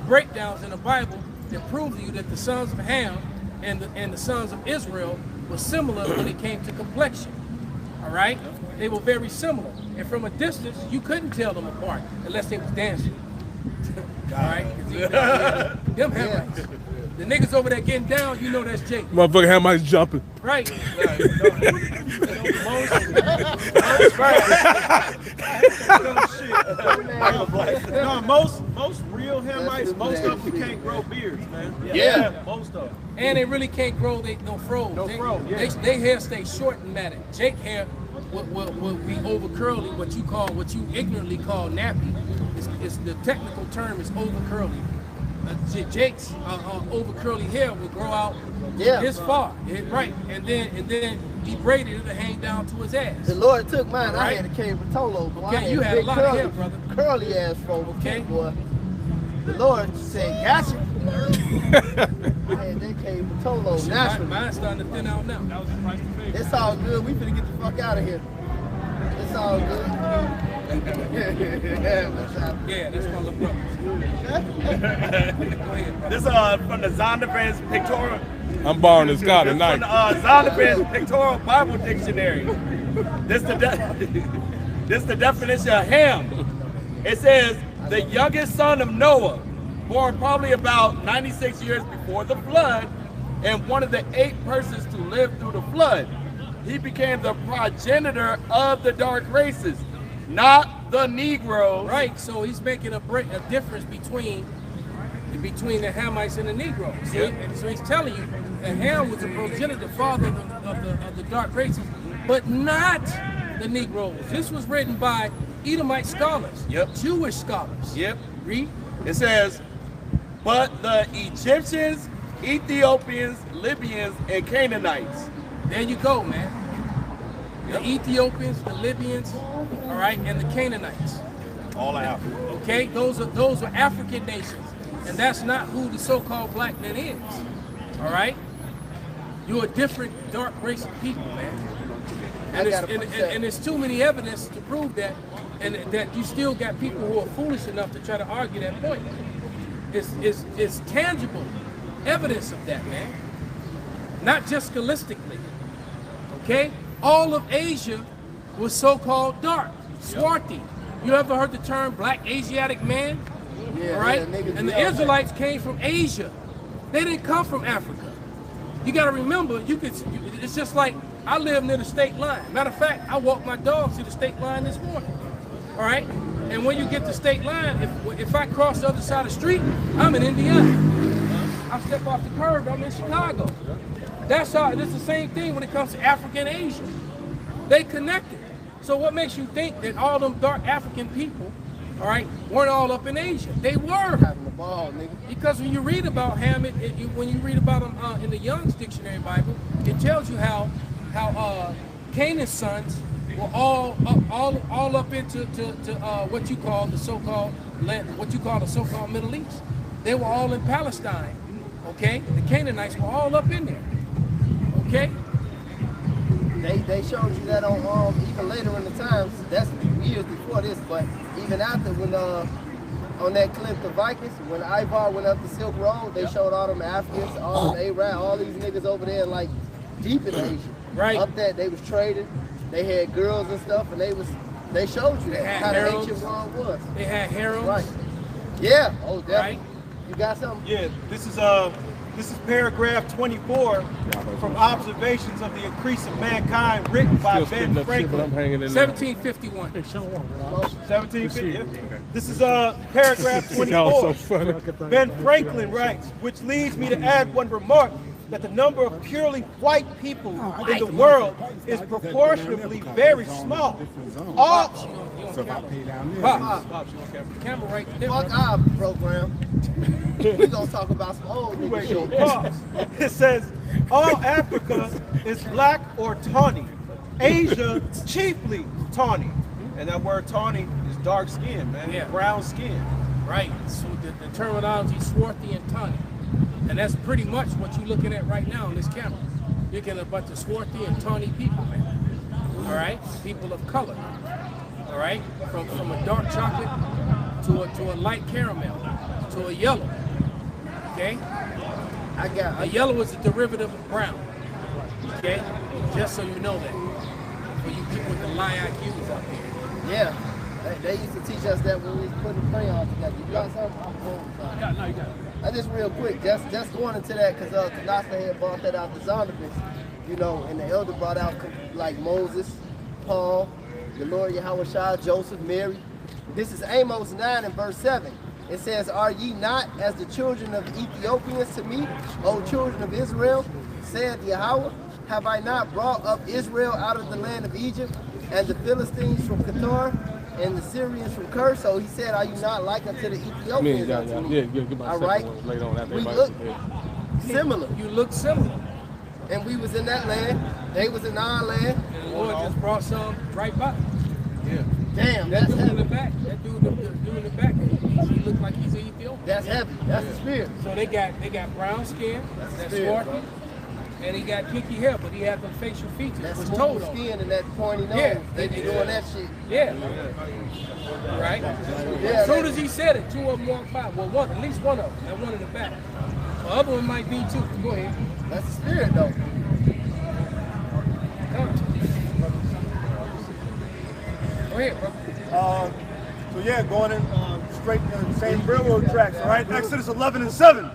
breakdowns in the Bible that prove to you that the sons of Ham and the sons of Israel were similar when it came to complexion. All right, they were very similar, and from a distance you couldn't tell them apart unless they was dancing. All right, 'cause them Hamites. The niggas over there getting down, you know that's Jake. Motherfucker had my jumping. Right. No, most real Hamites, most of them can't grow beards, man. Yeah. Most of them. And they really can't grow no froze. No fro, yeah. They hair stay short and matted. Jake hair will be over curly, what you ignorantly call nappy. Is the technical term is over curly. Jake's over curly hair will grow out this far, right? And then he braided it to hang down to his ass. The Lord took mine. Right. I had a cave with Tolo, boy. Okay, I you had a big lot of hair, brother. Curly ass folk, Okay. boy. The Lord said, gotcha. I had that cave with Tolo, naturally. Mine's starting to thin out now. That was the price to pay. It's all good. We finna get the fuck out of here. It's all good. What's up? Yeah, that's my little brother. Go ahead, brother. This from the Zondervan's pictorial. I'm borrowing this car From tonight. the Zondervan's pictorial Bible dictionary. This the definition of Ham. It says the youngest son of Noah, born probably about 96 years before the flood, and one of the 8 persons to live through the flood. He became the progenitor of the dark races, not the Negroes. Right, so he's making a difference between the Hamites and the Negroes. See? Yeah. And so he's telling you that Ham was the progenitor father of the dark races, but not the Negroes. This was written by Edomite scholars, Yep. Jewish scholars. Yep. Read. It says, but the Egyptians, Ethiopians, Libyans, and Canaanites. There you go, man. The Ethiopians, the Libyans, all right, and the Canaanites. All out. Okay, those are African nations, and that's not who the so-called black man is. All right, you're a different dark race of people, man. And there's too many evidence to prove that, and that you still got people who are foolish enough to try to argue that point. It's tangible evidence of that, man. Not just scholastically. Okay, all of Asia was so-called dark, swarthy. You ever heard the term black Asiatic man? Yeah, All right, yeah, niggas and the be out Israelites came from Asia. They didn't come from Africa. You got to remember, it's just like I live near the state line. Matter of fact, I walked my dogs to the state line this morning. All right, and when you get to the state line, if I cross the other side of the street, I'm in Indiana. I step off the curb, I'm in Chicago. That's how. It's the same thing when it comes to Africa and Asia. They connected. So what makes you think that all them dark African people, all right, weren't all up in Asia? They were. Having the ball, nigga. Because when you read about Ham, when you read about them in the Young's Dictionary Bible, it tells you how Canaan's sons were all up into what you call the so-called Middle East. They were all in Palestine. Okay, the Canaanites were all up in there. Okay. They showed you that on even later in the times. That's years before this, but even after when on that clip, the Vikings, when Ivar went up the Silk Road, they showed all them Africans, all them Arab, all these niggas over there like deep in Asia. Right. Up there, they was trading. They had girls and stuff, and they showed you that how the ancient world was. They had harems. Right. Yeah. Oh, definitely. Right. You got something? Yeah, this is paragraph 24 from Observations of the Increase of Mankind, written by Ben Franklin. 1751. 1750. Yeah. This is paragraph 24. Ben Franklin writes, which leads me to add one remark, that the number of purely white people in the world is proportionally very small. All Camera right there. Fuck our program. We gonna talk about some old nigga shit. It says all Africa is black or tawny. Asia chiefly tawny. And that word tawny is dark skin, man. Yeah. Brown skin. Right. So the terminology is swarthy and tawny. And that's pretty much what you're looking at right now on this camera. You're getting a bunch of swarthy and tawny people, man. All right? People of color. All right? From a dark chocolate to a light caramel to a yellow. Okay? A yellow is a derivative of brown. Okay? Just so you know that. For you people with the lie IQs out there. Yeah. They used to teach us that when we was putting crayons together. You got something? No, you got it. Just real quick, just going into that, because Kanasta had brought that out, the Zondervan, you know, and the elder brought out like Moses, Paul, the Lord Yahweh, Joseph, Mary. This is Amos 9 and verse 7. It says, "Are ye not as the children of Ethiopians to me, O children of Israel? Said Yahweh, have I not brought up Israel out of the land of Egypt, and the Philistines from Qatar, and the Syrians from Ker?" So he said, "Are you not like unto the Ethiopians?" All right. We look similar. You look similar. And we was in that land. They was in our land. And the Lord just brought some right by. Yeah. Damn, That that's dude in heavy. the back. That dude in the back. He looked like he's an Ethiopian. That's heavy. That's the spirit. So they got brown skin. That's spirit, swarthy. And he got kinky hair, but he had them facial features. That was smooth told on. skin and that pointy nose. Yeah. They be doing that shit. Yeah. Right? Yeah, As soon as he said it, two of them walked by. Well, one, at least one of them, and one in the back. The other one might be too. Go ahead. That's the spirit, though. Come on. Go ahead, bro. So yeah, going in straight in the same railroad tracks, all right? Exodus 11 and 7.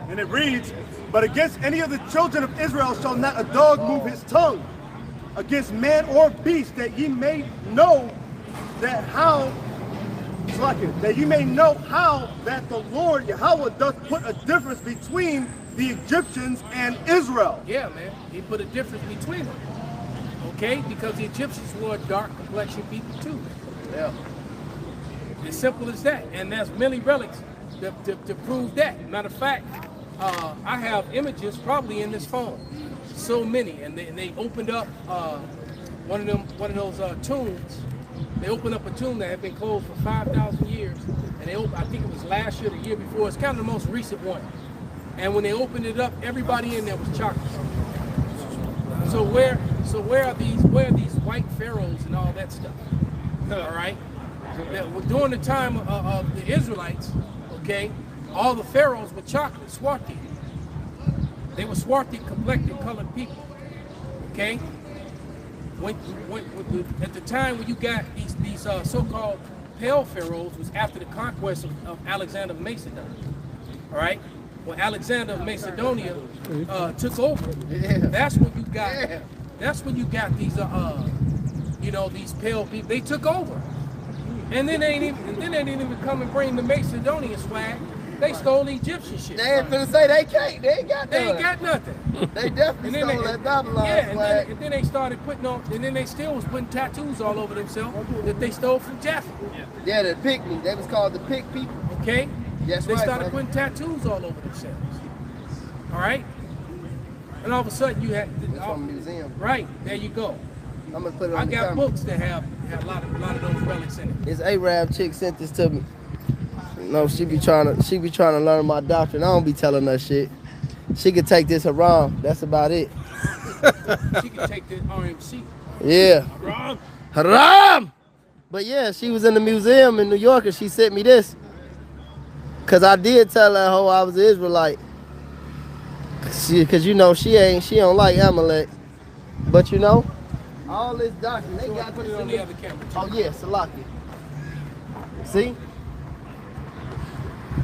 And it reads, "But against any of the children of Israel shall not a dog move his tongue, against man or beast, that ye may know that that the Lord Yahweh doth put a difference between the Egyptians and Israel." Yeah, man. He put a difference between them. Okay? Because the Egyptians were dark complexion people too. Yeah. As simple as that. And there's many relics to prove that. Matter of fact, I have images probably in this phone. So many. And they opened up one of those tombs. They opened up a tomb that had been closed for 5,000 years. And they opened, I think it was last year, the year before. It's kind of the most recent one. And when they opened it up, everybody in there was chocolate. So where are these white pharaohs and all that stuff? All right. During the time of the Israelites, okay, all the pharaohs were chocolate, swarthy. They were swarthy, complected, colored people. Okay. At the time when you got these so-called pale pharaohs was after the conquest of Alexander of Macedonia. All right. When Alexander of Macedonia took over, that's when you got. Yeah. That's when you got these these pale people. They took over, and then they didn't even come and bring the Macedonian swag. They stole the Egyptian shit. They ain't finna say they can't. They ain't got They ain't none. got nothing. They definitely stole that Babylon Yeah, flag. and then they started putting on, and then they still was putting tattoos all over themselves that they stole from Jaffa. Yeah, the Pygmy. They was called the Pig people. Okay? That's They right, started brother. putting tattoos all over themselves. All right? And all of a sudden you had, It's from a museum. right, there you go. I'm gonna put it on I the got camera. books that have a lot of those relics in it. This Arab chick sent this to me. No, she be trying to learn my doctrine. I don't be telling her shit. She could take this around. That's about it. She can take the RMC. Yeah. Haram! But yeah, she was in the museum in New York and she sent me this. Cause I did tell that hoe I was an Israelite. Cause you know she don't like Amalek. But you know, all this doctrine, they got Put it on the other camera. Oh yeah, Salaki. See?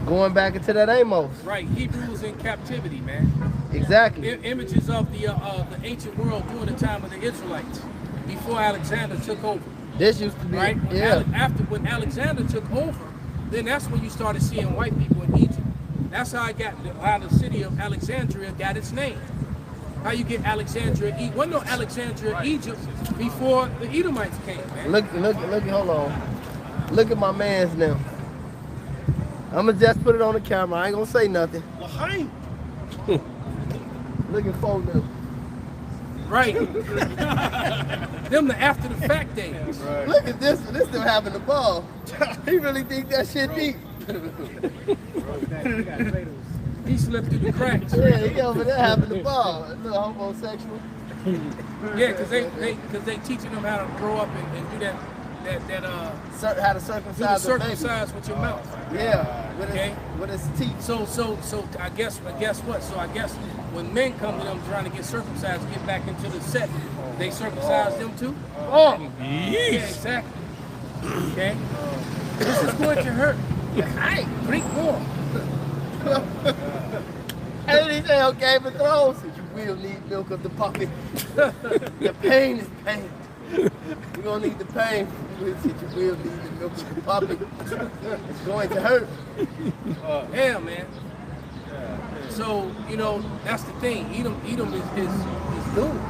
Going back into that Amos. Right, Hebrews in captivity, man. Exactly. Images of the ancient world during the time of the Israelites, before Alexander took over. This used to be, Right? yeah. When Alexander took over, then that's when you started seeing white people in Egypt. That's how the city of Alexandria got its name. How you get Alexandria? Wasn't no Alexandria, Egypt, before the Edomites came, man. Look, hold on. Look at my man's now. I'ma just put it on the camera. I ain't gonna say nothing. Looking for them. Right. Them the after the fact days. Right. Look at this. This still having the ball. He really think that shit deep. He slipped through the cracks. Yeah, he over there having the ball. A little homosexual. Yeah, cause they teaching them how to grow up and do that how to circumcise with your mouth. Yeah, with his teeth. So I guess what? So I guess when men come to them trying to get circumcised, get back into the set, they circumcise them too? Oh, yeah, exactly. Okay? This is going to hurt. Hey, drink more. And he said, okay, but throws. You will need milk of the puppy. The pain is pain. You're gonna need the pain. You will need the milk of the puppy. It's going to hurt. Yeah, man. So, you know, that's the thing. Edom is doomed.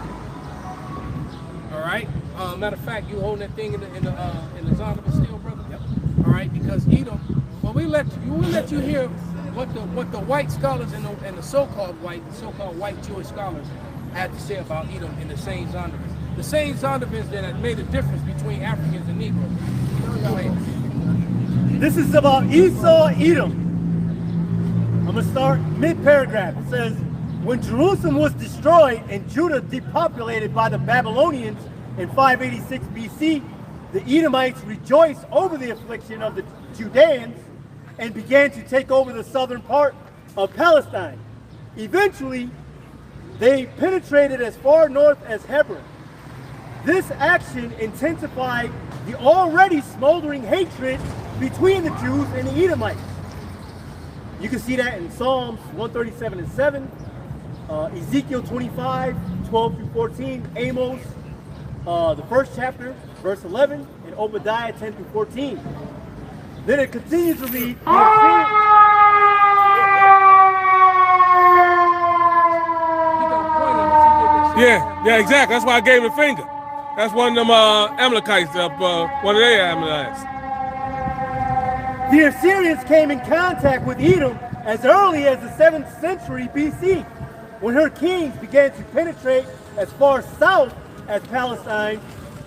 All right. Matter of fact, you holding that thing in the Zondervan still, brother? Yep. All right, because Edom. Well, we let you hear what the white scholars and the so-called white Jewish scholars had to say about Edom in the same Zondervan. The same Zondervans that had made a difference between Africans and Negroes. Go ahead. This is about Esau, Edom. I'm going to start mid-paragraph. It says, when Jerusalem was destroyed and Judah depopulated by the Babylonians in 586 BC, the Edomites rejoiced over the affliction of the Judeans and began to take over the southern part of Palestine. Eventually, they penetrated as far north as Hebron. This action intensified the already smoldering hatred between the Jews and the Edomites. You can see that in Psalms 137 and 7, Ezekiel 25, 12 through 14, Amos, the first chapter, verse 11, and Obadiah 10 through 14. Then it continues to read, Yeah, exactly. That's why I gave him the finger. That's one of them Amalekites, one of their Amalekites. The Assyrians came in contact with Edom as early as the 7th century BC, when her kings began to penetrate as far south as Palestine.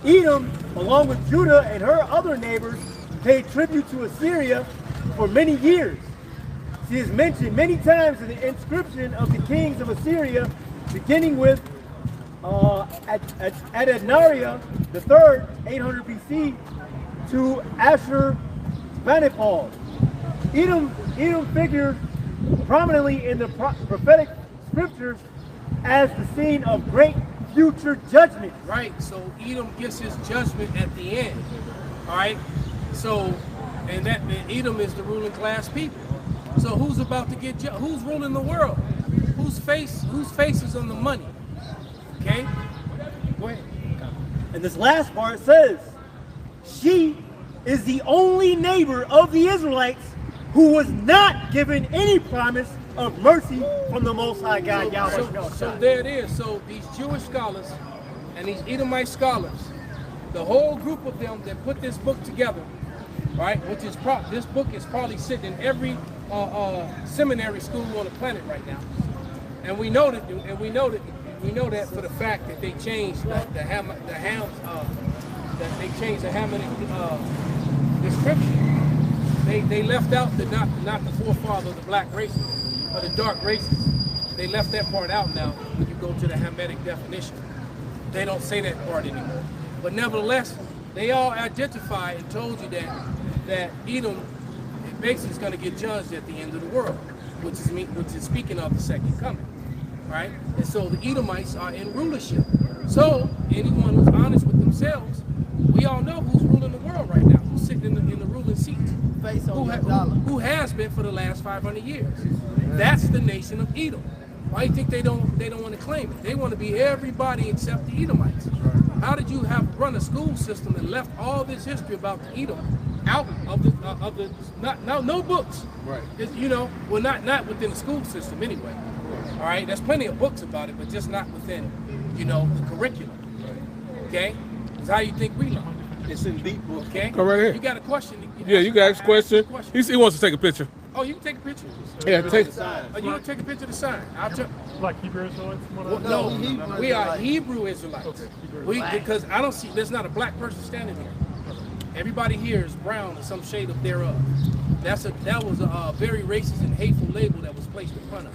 Edom, along with Judah and her other neighbors, paid tribute to Assyria for many years. She is mentioned many times in the inscription of the kings of Assyria, beginning with Adadnariah III, 800 BC, to Ashurbanipal. Edom figures prominently in the prophetic scriptures as the scene of great future judgment. Right, so Edom gets his judgment at the end. All right, so and Edom is the ruling class people. So who's about to get who's ruling the world? Whose face is on the money? Okay, go ahead. And this last part says, she is the only neighbor of the Israelites who was not given any promise of mercy from the Most High God, Yahweh. So there it is. So these Jewish scholars and these Edomite scholars, the whole group of them that put this book together, right? Which is this book is probably sitting in every seminary school on the planet right now, and we know that for the fact that they changed the Hamitic description. They left out not the forefather of the black races, or the dark races. They left that part out now when you go to the Hamitic definition. They don't say that part anymore. But nevertheless, they all identified and told you that Edom basically is going to get judged at the end of the world, which is speaking of the second coming, right? And so the Edomites are in rulership. So anyone who's honest with themselves, we all know who's ruling the world right now, who's sitting in the ruling seat, Face on that dollar. who has been for the last 500 years. That's the nation of Edom. Why do you think they don't want to claim it? They want to be everybody except the Edomites. How did you have run a school system and left all this history about the Edom out of the no books? Right. You know, well, not within the school system anyway. All right, there's plenty of books about it, but just not within, you know, the curriculum. Okay, it's how you think we learn. It's in deep book. Okay, Go right ahead. You got a question? Yeah, you got a question. He wants to take a picture. Oh, you can take a picture. Yeah, take. Oh, you want to take a picture of the sign? I'll Like Hebrew Israelites? Well, no, we are Hebrew Israelites. Because I don't see, there's not a black person standing here. Everybody here is brown or some shade of thereof. That was a very racist and hateful label that was placed upon us.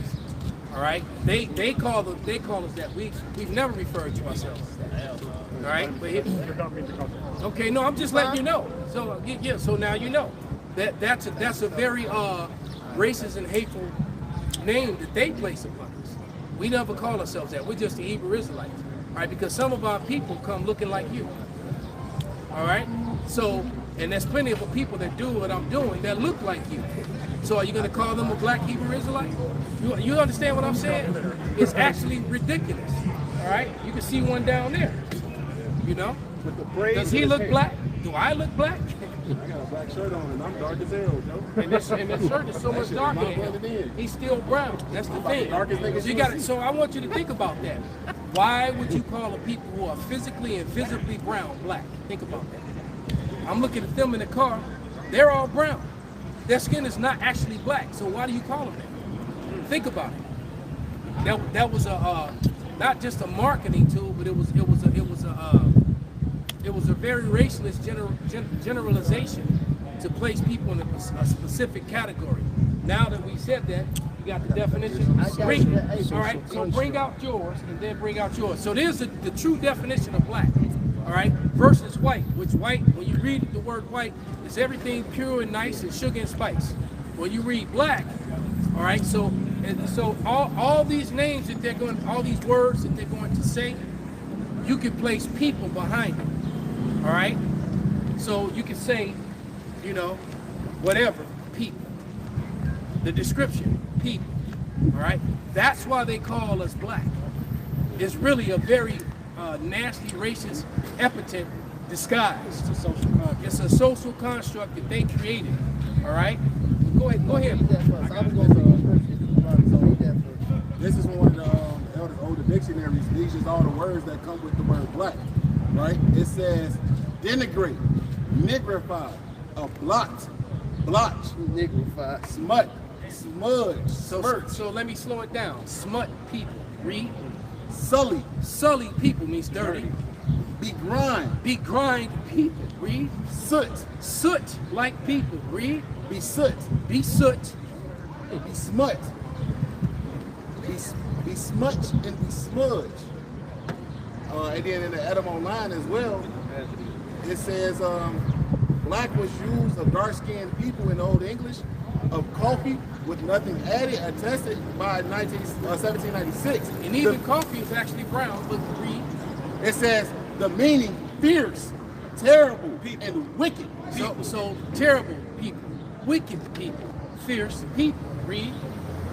All right, they call us that. We've never referred to ourselves as that. All right, but okay, no, I'm just letting you know. So yeah, so now you know that's a very racist and hateful name that they place upon us. We never call ourselves that. We're just the Hebrew Israelites. All right, because some of our people come looking like you. All right, so and there's plenty of people that do what I'm doing that look like you. So are you going to call them a black Hebrew Israelite? You understand what I'm saying? It's actually ridiculous. All right, you can see one down there. You know, With the braids does he in his look hair. black? Do I look black? I got a black shirt on and I'm dark as hell, Joe. And this shirt is so much shit darker is my than brother him. then. He's still brown. That's the thing. darkest niggas So you you got see. So I want you to think about that. Why would you call the people who are physically and visibly brown black? Think about that. I'm looking at them in the car. They're all brown. Their skin is not actually black. So why do you call them that? Think about it. That was a not just a marketing tool, but it was a very racialist generalization to place people in a specific category. Now that we said that, you got the definition. I got Bring, you. Hey, all right, so bring out yours and then bring out yours. So there's the true definition of black, all right, versus white, which white, when you read the word white, is everything pure and nice and sugar and spice. When you read black, all right, so all these names that they're going, all these words that they're going to say, you can place people behind them. All right, so you can say, you know, whatever, people. The description, people. All right, that's why they call us black. It's really a very nasty, racist epithet disguised. It's a social construct that they created. All right, go ahead. Read that first. I'm going to go to the so read that first. This is one of the older dictionaries. These is all the words that come with the word black, right? It says denigrate, nigrify, a blotch, Nigrified. smut, smudge, smirch, So let me slow it down. Smut people. Read. sully, Sully people means dirty. begrind, Begrimed people. Read. soot, Soot like people. Read. besoot, Be soot. besmut, besmutch, and besmudge. And then in the Edom line as well, it says black was used of dark-skinned people in Old English, of coffee with nothing added, attested by 1796. And even coffee is actually brown, but read. It says the meaning fierce, terrible, and wicked. So terrible people, wicked people, fierce people. Read.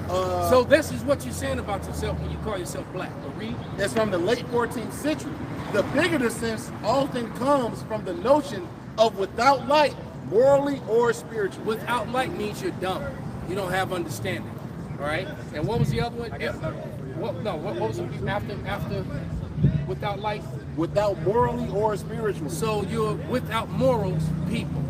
So this is what you're saying about yourself when you call yourself black. But read. It's from the late 14th century. The bigger sense often comes from the notion of without light, morally or spiritually. Without light means you're dumb. You don't have understanding. All right. And what was the other one? What was it after without light? Without morally or spiritually. So you're without morals, people.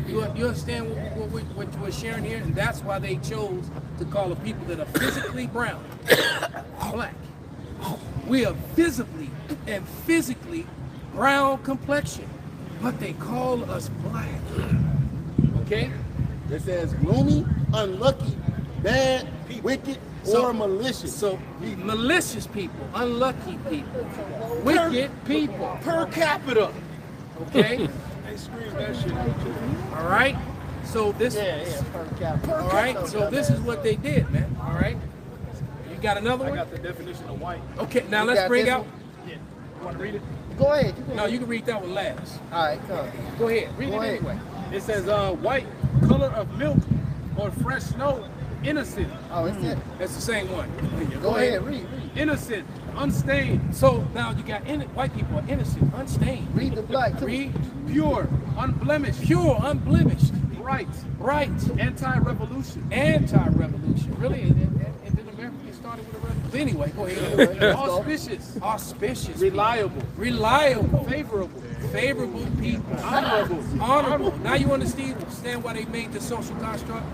You understand what we're sharing here? And that's why they chose to call the people that are physically brown black. We are visibly and physically brown complexion, but they call us black. Okay? It says gloomy, unlucky, bad, wicked, or malicious. So malicious people, unlucky people, wicked people. Per capita. Okay? They scream that shit. All right? So this per capita. all right? So this is what they did, man. All right? You got another I one? got the definition of white. Okay, now You let's got bring this out. one? You want to read it? Go ahead. No, you can read that one last. All right, come. Go ahead. Read Go it ahead. anyway. It says white, color of milk or fresh snow, innocent. Oh, it's it. That's the same one. Go ahead, read. Innocent, unstained, So now you got white people are innocent, unstained. Read the black too. Read pure, unblemished, pure, unblemished, bright, bright, anti-revolution, anti-revolution. Really? And then America started with a revolution. Anyway, go ahead. auspicious, Auspicious. reliable, Reliable. favorable, Favorable people. honorable. Honorable. Now you understand why they made the social construct?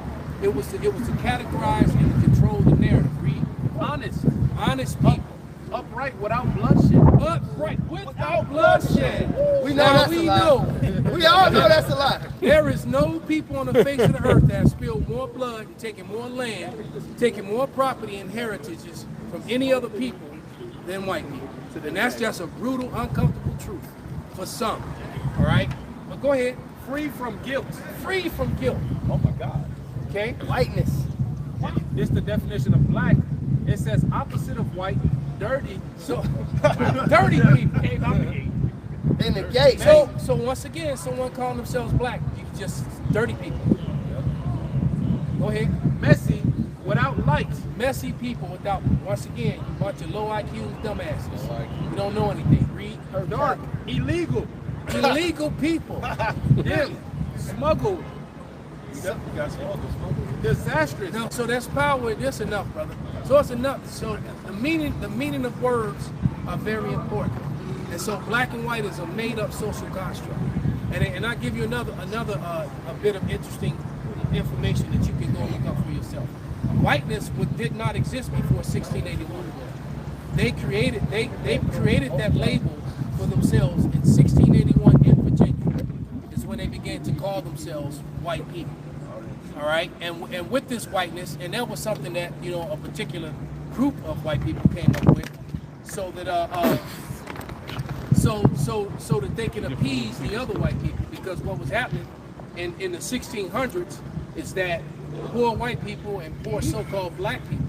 It was to categorize and to control the narrative. Read. Honest, Honest people. upright without bloodshed. Upright without bloodshed. We know Now that's we a lie. know. We all know that's a lie. There is no people on the face of the earth that have spilled more blood, and taken more land, taken more property and heritages from any other people than white people. And that's just a brutal, uncomfortable truth for some. All right? But go ahead. Free from guilt. Free from guilt. Oh my God. Okay? Whiteness. This is the definition of black. It says opposite of white, dirty. So, dirty people. In the gate. So once again, someone calling themselves black, you just dirty people. Go ahead. Messy, without light. Messy people without, once again, you bunch of low IQ dumbasses. You don't know anything. Read. Dark, illegal, Illegal people. dim, smuggled, disastrous. No, so that's power. That's enough, brother. So it's enough. So the meaning of words are very important. And so black and white is a made-up social construct. And I give you another a bit of interesting information that you can go look up for yourself. Whiteness did not exist before 1681. They created that label for themselves in 1681 in Virginia. Is when they began to call themselves white people. All right, and with this whiteness, and that was something that a particular group of white people came up with, so that so that they can appease the other white people. Because what was happening in the 1600s is that poor white people and poor so-called black people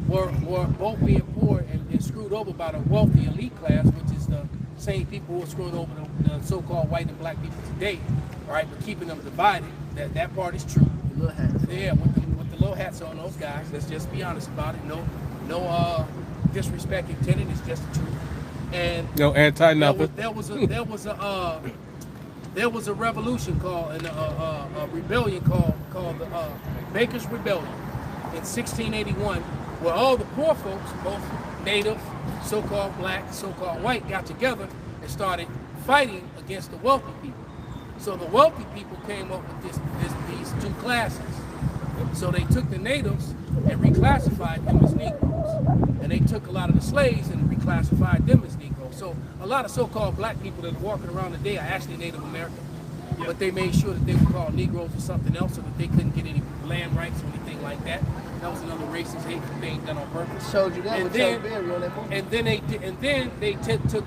were both being poor and screwed over by the wealthy elite class, which is the same people who are screwing over the so-called white and black people today. All right, but keeping them divided. That part is true. Little hats. Yeah, with the little hats on, those guys. Let's just be honest about it. No disrespect intended. It's just the truth. And No anti-nothing. there was a revolution called and a rebellion called the Baker's Rebellion in 1681, where all the poor folks, both native, so-called black, so-called white, got together and started fighting against the wealthy people. So the wealthy people came up with these two classes. So they took the natives and reclassified them as Negroes. And they took a lot of the slaves and reclassified them as Negroes. So a lot of so-called black people that are walking around today are actually Native American. But they made sure that they were called Negroes or something else so that they couldn't get any land rights or anything like that. That was another racist, hateful thing done on purpose. Showed you that And with then- Chuck Berry on that book. And then they took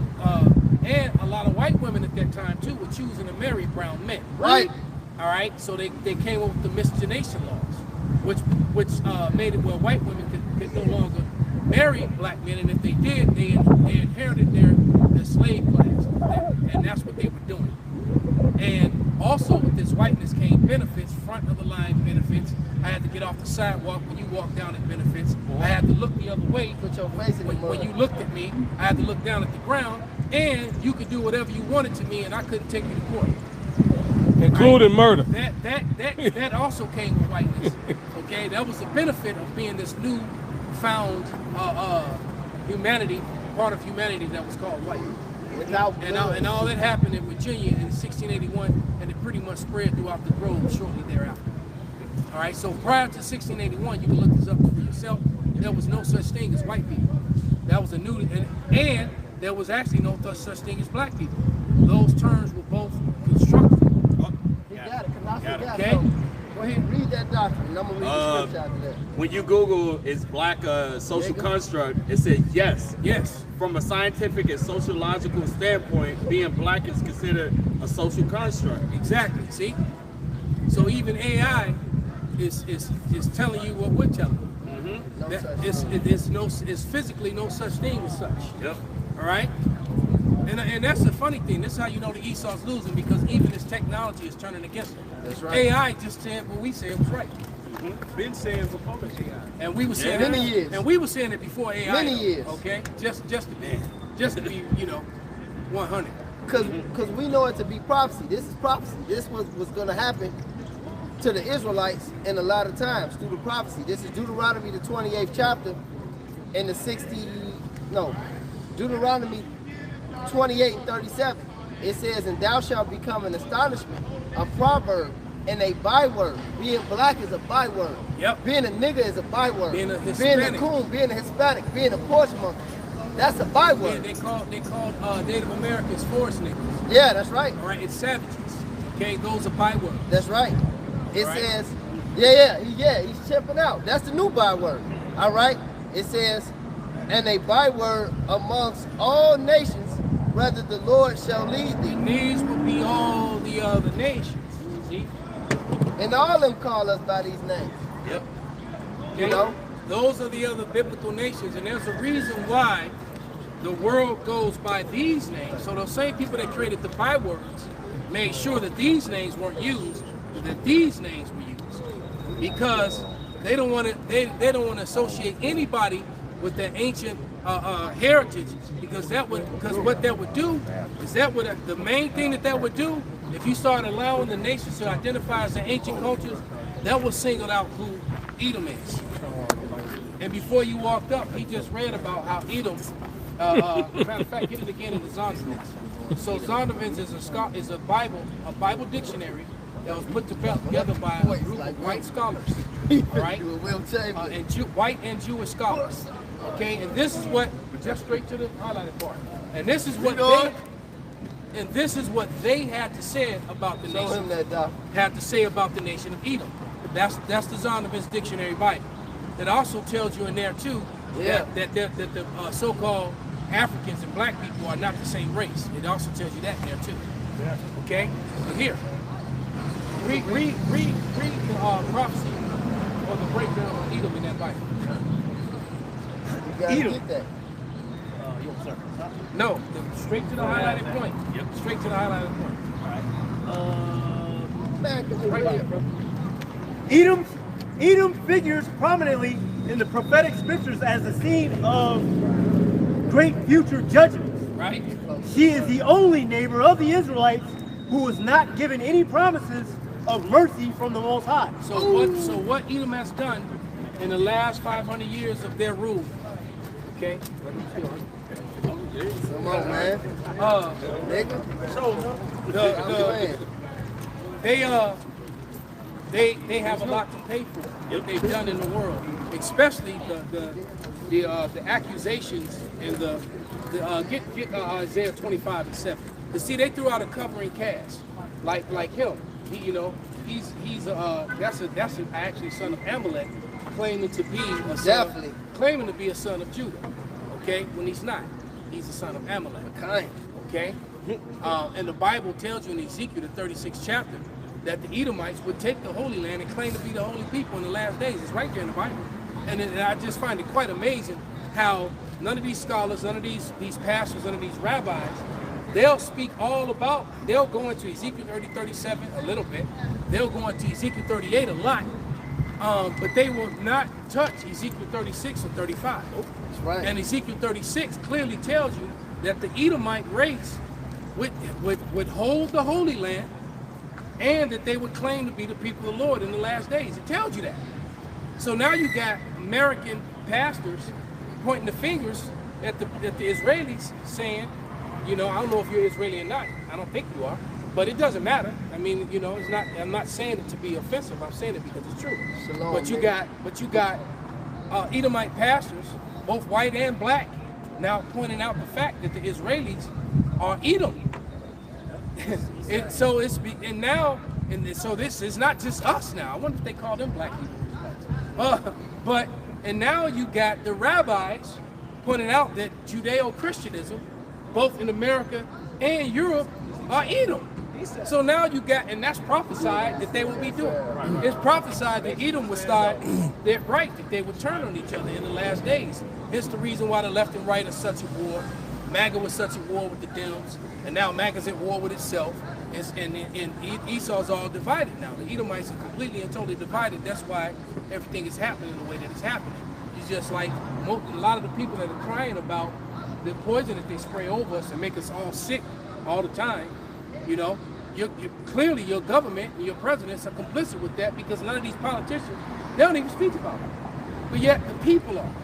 and a lot of white women at that time too were choosing to marry brown men. Right. All right. So they came up with the miscegenation laws, which made it where white women could no longer marry black men, and if they did, they inherited their slave class, and that's what they were doing. And also with this whiteness came benefits, front of the line benefits. I had to get off the sidewalk when you walk down at benefits. I had to look the other way. Put your face in the mud. When you looked at me, I had to look down at the ground, and you could do whatever you wanted to me, and I couldn't take you to court. Including murder. That also came with whiteness. Okay, that was the benefit of being this new found humanity, part of humanity that was called white. Without And all that happened in Virginia in 1681, and it pretty much spread throughout the Grove shortly thereafter. All right, so prior to 1681, you can look this up for yourself. There was no such thing as white people. That was a new, and there was actually no such thing as black people. Those terms were both constructed. He got it. Got Okay? it. Go Go ahead, read that doctrine, and I'm going to read the scripture after that. When you Google is black a social construct, it says yes. Yes. From a scientific and sociological standpoint, being black is considered a social construct. Exactly. See? So even AI is telling you what we're telling you. No That such it's physically no such thing as such. Yep. All right? And that's the funny thing. This is how you know the Esau's losing, because even this technology is turning against them. That's right. AI just said what we said was right. Been saying before this AI. And we were saying Many years. And we were saying it before AI. Many years. Okay? Just to be, 100. Because we know it to be prophecy. This is prophecy. This was going to happen to the Israelites in a lot of times through the prophecy. This is Deuteronomy the 28th chapter and the Deuteronomy 28 and 37. It says, and thou shalt become an astonishment, a proverb, and a byword. Being black is a byword. Yep. Being a nigger is a byword. Being a Hispanic. Being a coon, being a Hispanic, being a porch monkey. That's a Yeah, byword. they called Native Americans forest niggas. Yeah, that's right. All right, it's savages. Okay, those are bywords. That's right. It Right. says, he's chipping out. That's the new byword. All right. It says, and a byword amongst all nations, whether the Lord shall lead thee. And these will be all the other nations. See? And all them call us by these names. Yep. Okay? You know? Those are the other biblical nations, and there's a reason why the world goes by these names. So those same people that created the bywords made sure that these names weren't used, that these names were used, because they don't want to. They don't want to associate anybody with their ancient heritage, because what that would do is the main thing that would do, if you start allowing the nations to identify as their ancient cultures, that will single out who Edom is. And before you walked up, he just read about how Edom. Matter of fact, get it again in the Zondervan's. So Zondervan's is a Bible dictionary that was put together by a group of white scholars. All right, white and Jewish scholars. Okay, and this is what, just straight to the highlighted part. And this is what they had to say about the nation. Had to say about the nation of Edom. That's the Zondervan's dictionary Bible. It also tells you in there too that the so-called Africans and black people are not the same race. It also tells you that in there too. Yeah. Okay? So here, read the prophecy or the breakdown of Edom in that Bible. You gotta get that. No, straight to the highlighted point. Yep. Straight to the highlighted point. Right here, bro. Edom figures prominently in the prophetic scriptures as a scene of great future judgments. Right. She is the only neighbor of the Israelites who was not given any promises of mercy from the Most High. So what Edom has done in the last 500 years of their rule, okay? Come on, man. They have a lot to pay for what they've done in the world, especially the accusations and get Isaiah 25 and 7. You see, they threw out a covering cast like him. He's actually son of Amalek, claiming to be a son of Judah. Okay, when he's not, he's a son of Amalek. Okay, and the Bible tells you in Ezekiel the 36th chapter that the Edomites would take the Holy Land and claim to be the holy people in the last days. It's right there in the Bible. And I just find it quite amazing how none of these scholars, none of these pastors, none of these rabbis, they'll go into Ezekiel 37 a little bit. They'll go into Ezekiel 38 a lot. But they will not touch Ezekiel 36 or 35. That's right. And Ezekiel 36 clearly tells you that the Edomite race would hold the Holy Land, and that they would claim to be the people of the Lord in the last days. It tells you that. So now you got American pastors pointing the fingers at the Israelis, saying, I don't know if you're Israeli or not. I don't think you are, but it doesn't matter. I mean, it's not. I'm not saying it to be offensive. I'm saying it because it's true. Shalom, but you got Edomite pastors, both white and black, now pointing out the fact that the Israelis are Edom. And now And so this is not just us now. I wonder if they call them black people. And now you got the rabbis pointing out that Judeo-Christianism, both in America and Europe, are Edom. So now you got, and that's prophesied that they will be doing. It's prophesied that Edom would start that they would turn on each other in the last days. It's the reason why the left and right are such a war. MAGA was such a war with the Dems, and now MAGA's at war with itself. And Esau's all divided now. The Edomites are completely and totally divided. That's why everything is happening the way that it's happening. It's just like a lot of the people that are crying about the poison that they spray over us and make us all sick all the time. You know, clearly your government and your presidents are complicit with that, because none of these politicians, they don't even speak about it. But yet the people are.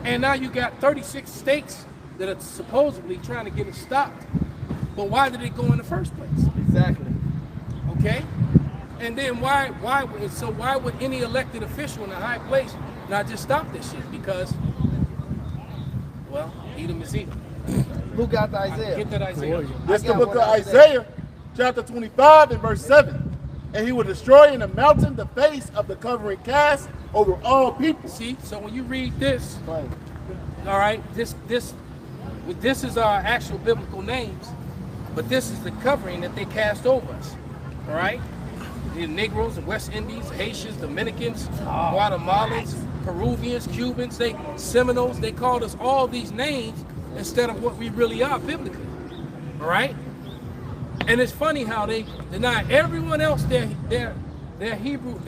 And now you got 36 states that are supposedly trying to get it stopped. But why did it go in the first place? Exactly. Okay? And then why would any elected official in a high place not just stop this shit? Because, well, Edom is Edom. Who got the Isaiah? Get that Isaiah. This is the book of Isaiah, chapter 25 and verse 7. And he will destroy in the mountain the face of the covering cast over all people. See, so when you read this, all right, this is our actual biblical names, but this is the covering that they cast over us. All right, the Negroes, the West Indies, Haitians, Dominicans, Guatemalans, Peruvians, Cubans, Seminoles. They called us all these names instead of what we really are biblically. All right, and it's funny how they deny everyone else their Hebrew,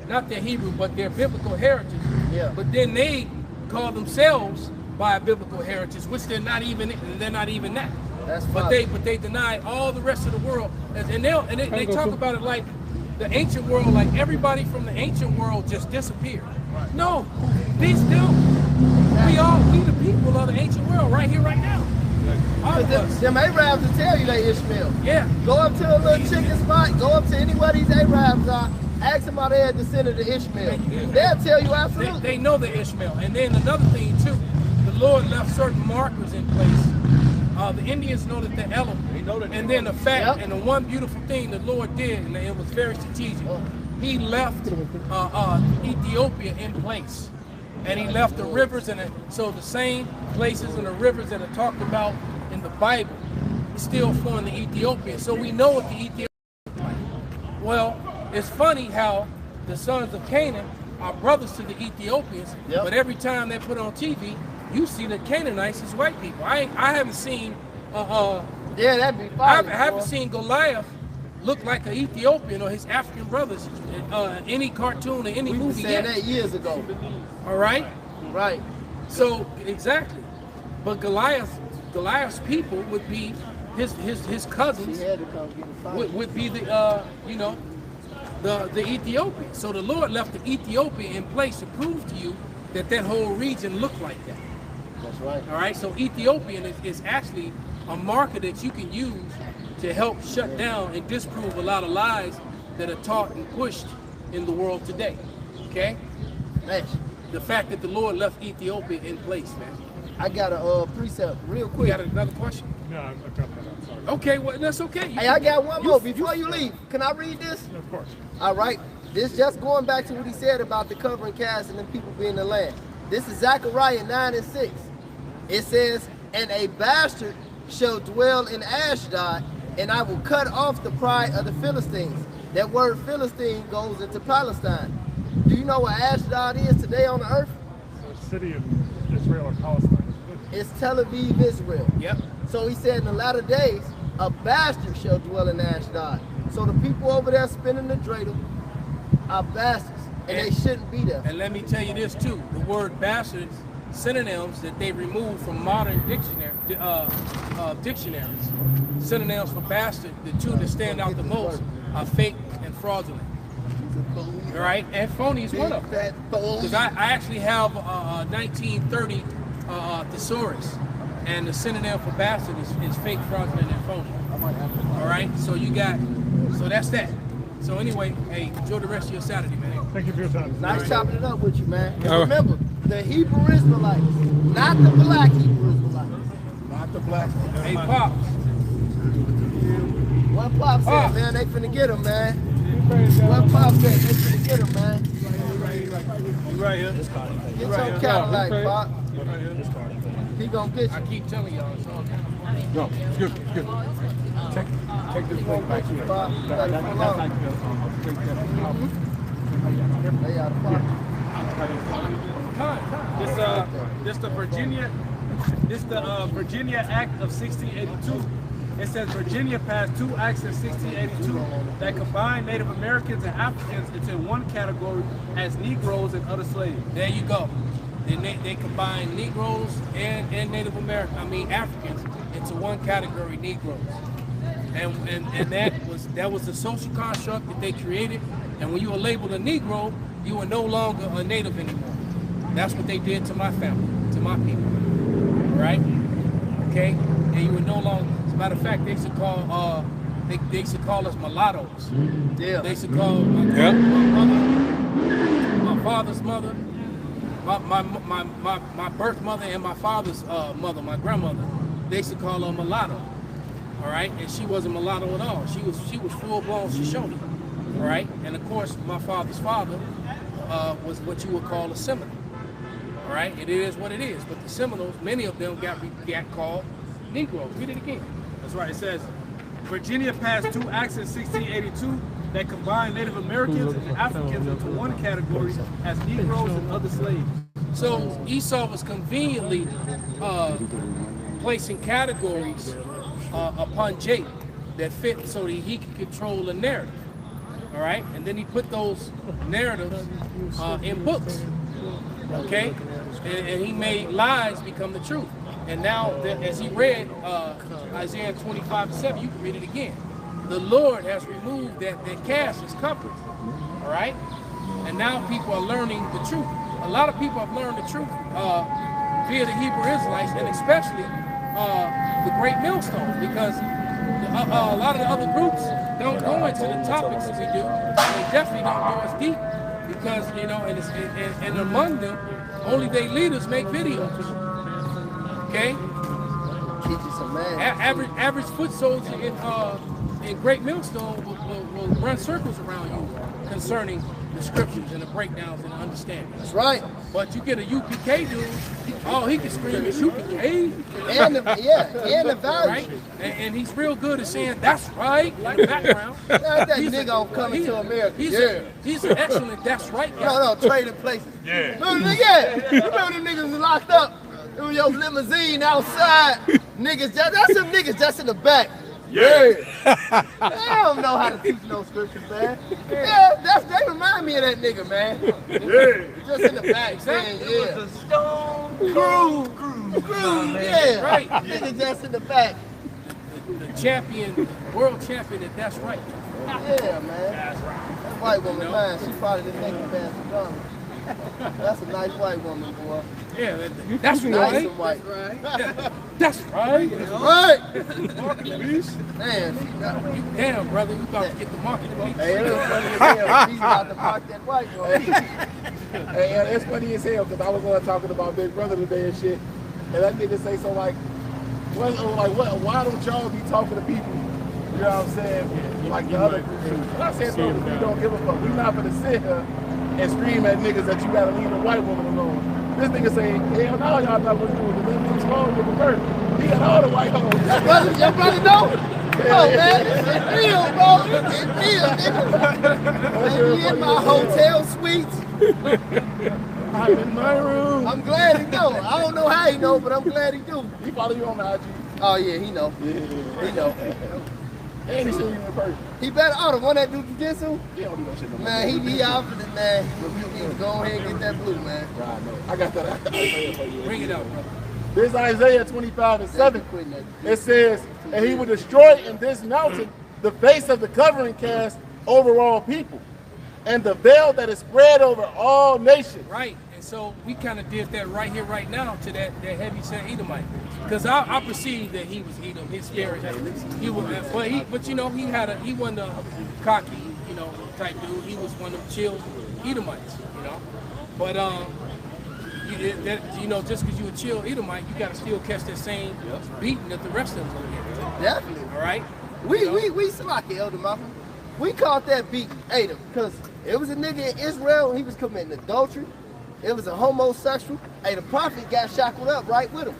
not their Hebrew, but their biblical heritage. Yeah. But then they call themselves by a biblical heritage, which they're not even that. That's but they deny all the rest of the world, and they talk about it like the ancient world, like everybody from the ancient world just disappeared. No, they still. We the people of the ancient world, right here, right now. All of us. Them Arabs will tell you they Ishmael. Yeah. Go up to a little chicken spot, go up to anywhere these Arabs are, ask them how they had descended to Ishmael. They'll tell you absolutely. They know they're Ishmael. And then another thing too, the Lord left certain markers in place. The Indians know that they're Elohim. And then the fact, and the one beautiful thing the Lord did, and it was very strategic, he left Ethiopia in place. And he left the rivers, so the same places and the rivers that are talked about in the Bible still form the Ethiopian. So we know what the Ethiopian is like. Well, it's funny how the sons of Canaan are brothers to the Ethiopians, but every time they put on TV, you see the Canaanites as white people. I haven't seen that'd be fine. I haven't seen Goliath look like an Ethiopian or his African brothers in any cartoon or any movie. We said that years ago. All right? Right. So exactly. But Goliath's people would be his cousins would be the the Ethiopian. So the Lord left the Ethiopian in place to prove to you that whole region looked like that. That's right. All right. So Ethiopian is actually a marker that you can use to help shut down and disprove a lot of lies that are taught and pushed in the world today. Okay? Thanks. The fact that the Lord left Ethiopia in place, man. I got a precept real quick. You got another question? No, I got that. I'm sorry. Okay, well, that's okay. Hey, I got one more. Before you leave, can I read this? Of course. All right. This just going back to what he said about the covering cast and the people being in the land. This is Zechariah 9:6. It says, and a bastard shall dwell in Ashdod, and I will cut off the pride of the Philistines. That word Philistine goes into Palestine. Do you know what Ashdod is today on the earth? So city of Israel or Palestine. It's Tel Aviv, Israel. Yep. So he said in the latter days, a bastard shall dwell in Ashdod. So the people over there spinning the dreidel are bastards, and they shouldn't be there. And let me tell you this too: the word bastards, synonyms that they removed from modern dictionaries. Synonyms for bastard, the two that stand out the most are fake and fraudulent. All right, and phony is one of them. Because I actually have a 1930 thesaurus, and the synonym for bastard is fake, fraudulent, and phony. All right, so that's that. So anyway, hey, enjoy the rest of your Saturday, man. Thank you for your time. Nice chopping it up with you, man. And remember, the Hebrew Israelites, not the black Hebrew Israelites. Not the black. Hey, Pops. What What Pop said, man, they finna get him, man. What Pop said, they finna get him, man. You right here. Get your Cadillac, Pop. He gonna get you. I keep telling y'all, it's all kind of No, excuse me. Take this plate back here. Pop, you gotta pull off. Lay out of pocket. This the Virginia Act of 1682. It says Virginia passed 2 acts in 1682 that combined Native Americans and Africans into one category as Negroes and other slaves. There you go. They combine Negroes and Native Africans into one category, Negroes. And that was the social construct that they created. And when you were labeled a Negro, you were no longer a Native anymore. That's what they did to my family, to my people, right? Okay, and you were no longer. As a matter of fact, they used to call us mulattoes. Yeah. They used to call my mother, my father's mother, my birth mother, and my father's mother, my grandmother. They used to call her mulatto. All right, and she wasn't mulatto at all. She was full blown Shoshone. All right, and of course, my father's father was what you would call a Seminole. All right, it is what it is. But the Seminoles, many of them got called Negroes. Read it again. That's right. It says Virginia passed 2 acts in 1682 that combined Native Americans and Africans into one category as Negroes and other slaves. So Esau was conveniently placing categories upon Jacob that fit so that he could control the narrative. All right, and then he put those narratives in books. Okay, and he made lies become the truth. And now, as he read Isaiah 25:7, you can read it again. The Lord has removed that cast as comfort. All right, and now people are learning the truth. A lot of people have learned the truth via the Hebrew Israelites, and especially the Great Millstone, because a lot of the other groups don't go into the topics that we do. They definitely don't go as deep. Because, you know, and among them, only their leaders make videos. Okay? Keep you some man. Average foot soldier in Great Millstone will run circles around you concerning the scriptures and the breakdowns and the understanding. That's right. But you get a UPK dude, all he can scream is UPK. And the value. Right? And he's real good at saying, that's right, in the background. That nigga on Coming to America. He's an excellent, that's right guy. No, trading places. Yeah. Remember them niggas was locked up in your limousine outside. Niggas, that's some niggas just in the back. Yeah. They don't know how to teach no scriptures, man. Yeah, they remind me of that nigga, man. Yeah. Just in the back, saying, yeah. The stone Groove, yeah. Right. Nigga just in the back. The champion, world champion, that's right. Yeah, man. That white woman, man, she probably didn't think the pants were done. That's a nice white woman, boy. Yeah, that's Nice right. and white. That's right. Right. Man, she got me. Damn, brother, we about to get the market. Hey, it was funny as hell. He's about to park that white woman. Hey, it's funny as hell because I was talking about Big Brother today and shit, and I get to say so why don't y'all be talking to people? You know what I'm saying? Like the other groups. And I said, bro, we don't give a fuck. We not gonna sit here and scream at niggas that you gotta leave a white woman alone. This nigga say, hell no, y'all not gonna do it. This nigga's phone with the bird. He got all the white hoes. Your brother know? Oh, man, it's real, bro. It's real, nigga. He in my hotel suites. I'm in my room. I'm glad he know. I don't know how he know, but I'm glad he do. He follow you on the IG. Oh, yeah, he know. Yeah. He know. And he seen you in person. He better, the one that do jiu-jitsu? He don't do that shit no more. Man, he out for this, man. You need to go ahead and get that blue, man. God, no. I got that Isaiah for you. Bring it out, brother. This Isaiah 25:7. It says, and he will destroy in this mountain the face of the covering cast over all people, and the veil that is spread over all nations. Right, and so we kind of did that right here, right now, to that heavy set Edomite, because I perceived that he was Edom, his spirit. He was, but you know, he wasn't a cocky, you know, type dude. He was one of them chill Edomites, you know. But you know, just because you a chill Edomite, you got to still catch that same beating that the rest of them are getting. Definitely. All right, We Slocky, Elder Malcolm. We caught that beat Adam because it was a nigga in Israel and he was committing adultery. It was a homosexual. Hey, the prophet got shackled up right with him.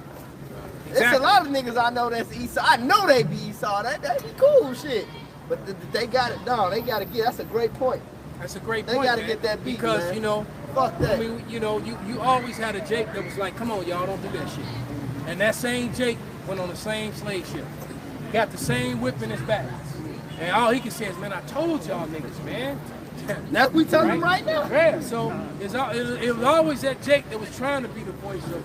There's a lot of niggas I know that's Esau. I know they be Esau. That be cool shit. But they got it down. They got to get. That's a great point. That's a great point. They got to get that beat, because man. you know, fuck that. I mean, you know, you always had a Jake that was like, come on, y'all, don't do that shit. And that same Jake went on the same slave ship, got the same whip in his back, and all he can say is, man, I told y'all niggas, man. That's what we telling him right now. Yeah, so it was always that Jake that was trying to be the voice of,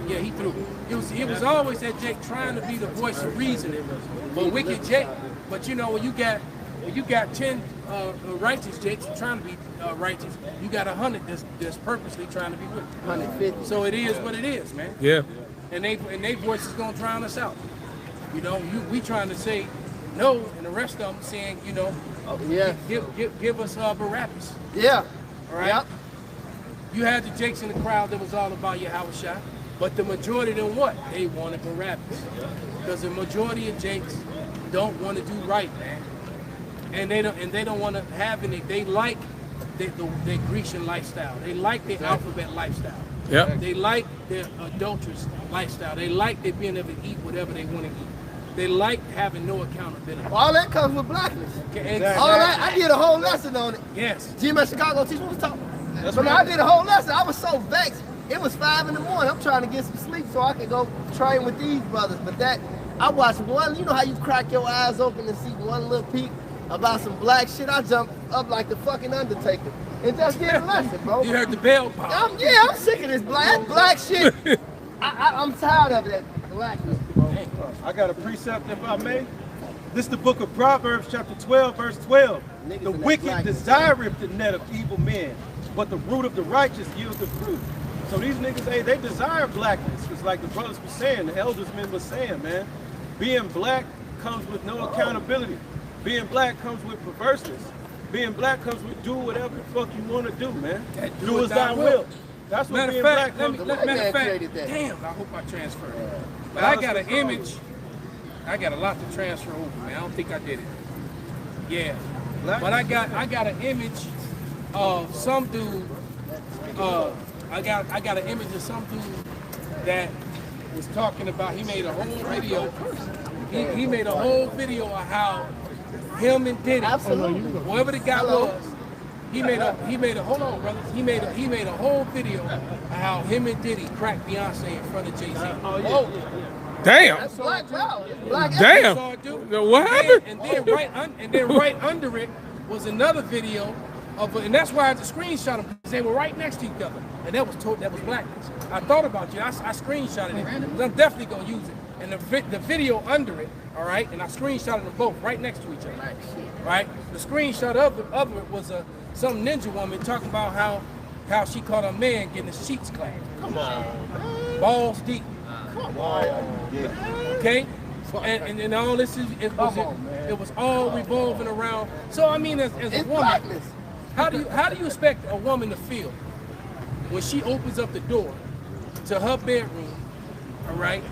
he threw. It was always that Jake trying to be the voice of reason, but wicked Jake. But you know, when you got 10 righteous Jakes trying to be righteous, you got 100 that's purposely trying to be wicked. 150. So it is what it is, man. Yeah. And they voice is gonna drown us out. You know, we trying to say no, and the rest of them saying, you know, give us Barabbas. Yeah. All right. Yep. You had the Jakes in the crowd that was all about Yahushua, but the majority of them what? They wanted Barabbas, because the majority of Jakes don't want to do right, man, and they don't want to have any. They like their Grecian lifestyle. They like their alphabet lifestyle. Yeah. They like their adulterous lifestyle. They like they being able to eat whatever they want to eat. They like having no accountability. All that comes with blackness. Exactly. All that, I did a whole lesson on it. Yes. GMS Chicago teacher was talking. But I did a whole lesson. I was so vexed. It was 5 in the morning. I'm trying to get some sleep so I can go train with these brothers. But I watched one, you know how you crack your eyes open and see one little peek about some black shit? I jumped up like the fucking Undertaker and just did a lesson, bro. You heard the bell pop. I'm sick of this black shit. I'm tired of that blackness, bro. I got a precept, if I may. This is the book of Proverbs, chapter 12, verse 12. The wicked desireth the net of evil men, but the root of the righteous yields the fruit. So these niggas, hey, they desire blackness. It's like the brothers were saying, the elders men were saying, man. Being black comes with no accountability. Being black comes with perverseness. Being black comes with do whatever the fuck you want to do, man. Do as thy will. That's what being black comes with. Matter of fact, damn, I hope I transfer it. But I got an image. I got a lot to transfer over, man. I don't think I did it. Yeah. But I got an image of some dude. I got an image of some dude that was talking about. He made a whole video. He made a whole video of how him and Diddy, whoever the guy was, he made a hold on, brothers. He made a whole video of how him and Diddy cracked Beyonce in front of Jay-Z. Damn. That's black power. Black Damn. What happened? And then right under it was another video of, and that's why I had to screenshot them, because they were right next to each other, and that was blackness. I thought about you. I screenshotted it, because I'm definitely gonna use it. And the video under it, all right, and I screenshotted them both right next to each other, right? The screenshot of it was some ninja woman talking about how she caught a man getting his sheets clapped. Come on, balls deep. Come on. Okay, and all this it was all revolving around. So I mean, as a woman, how do you expect a woman to feel when she opens up the door to her bedroom, all right?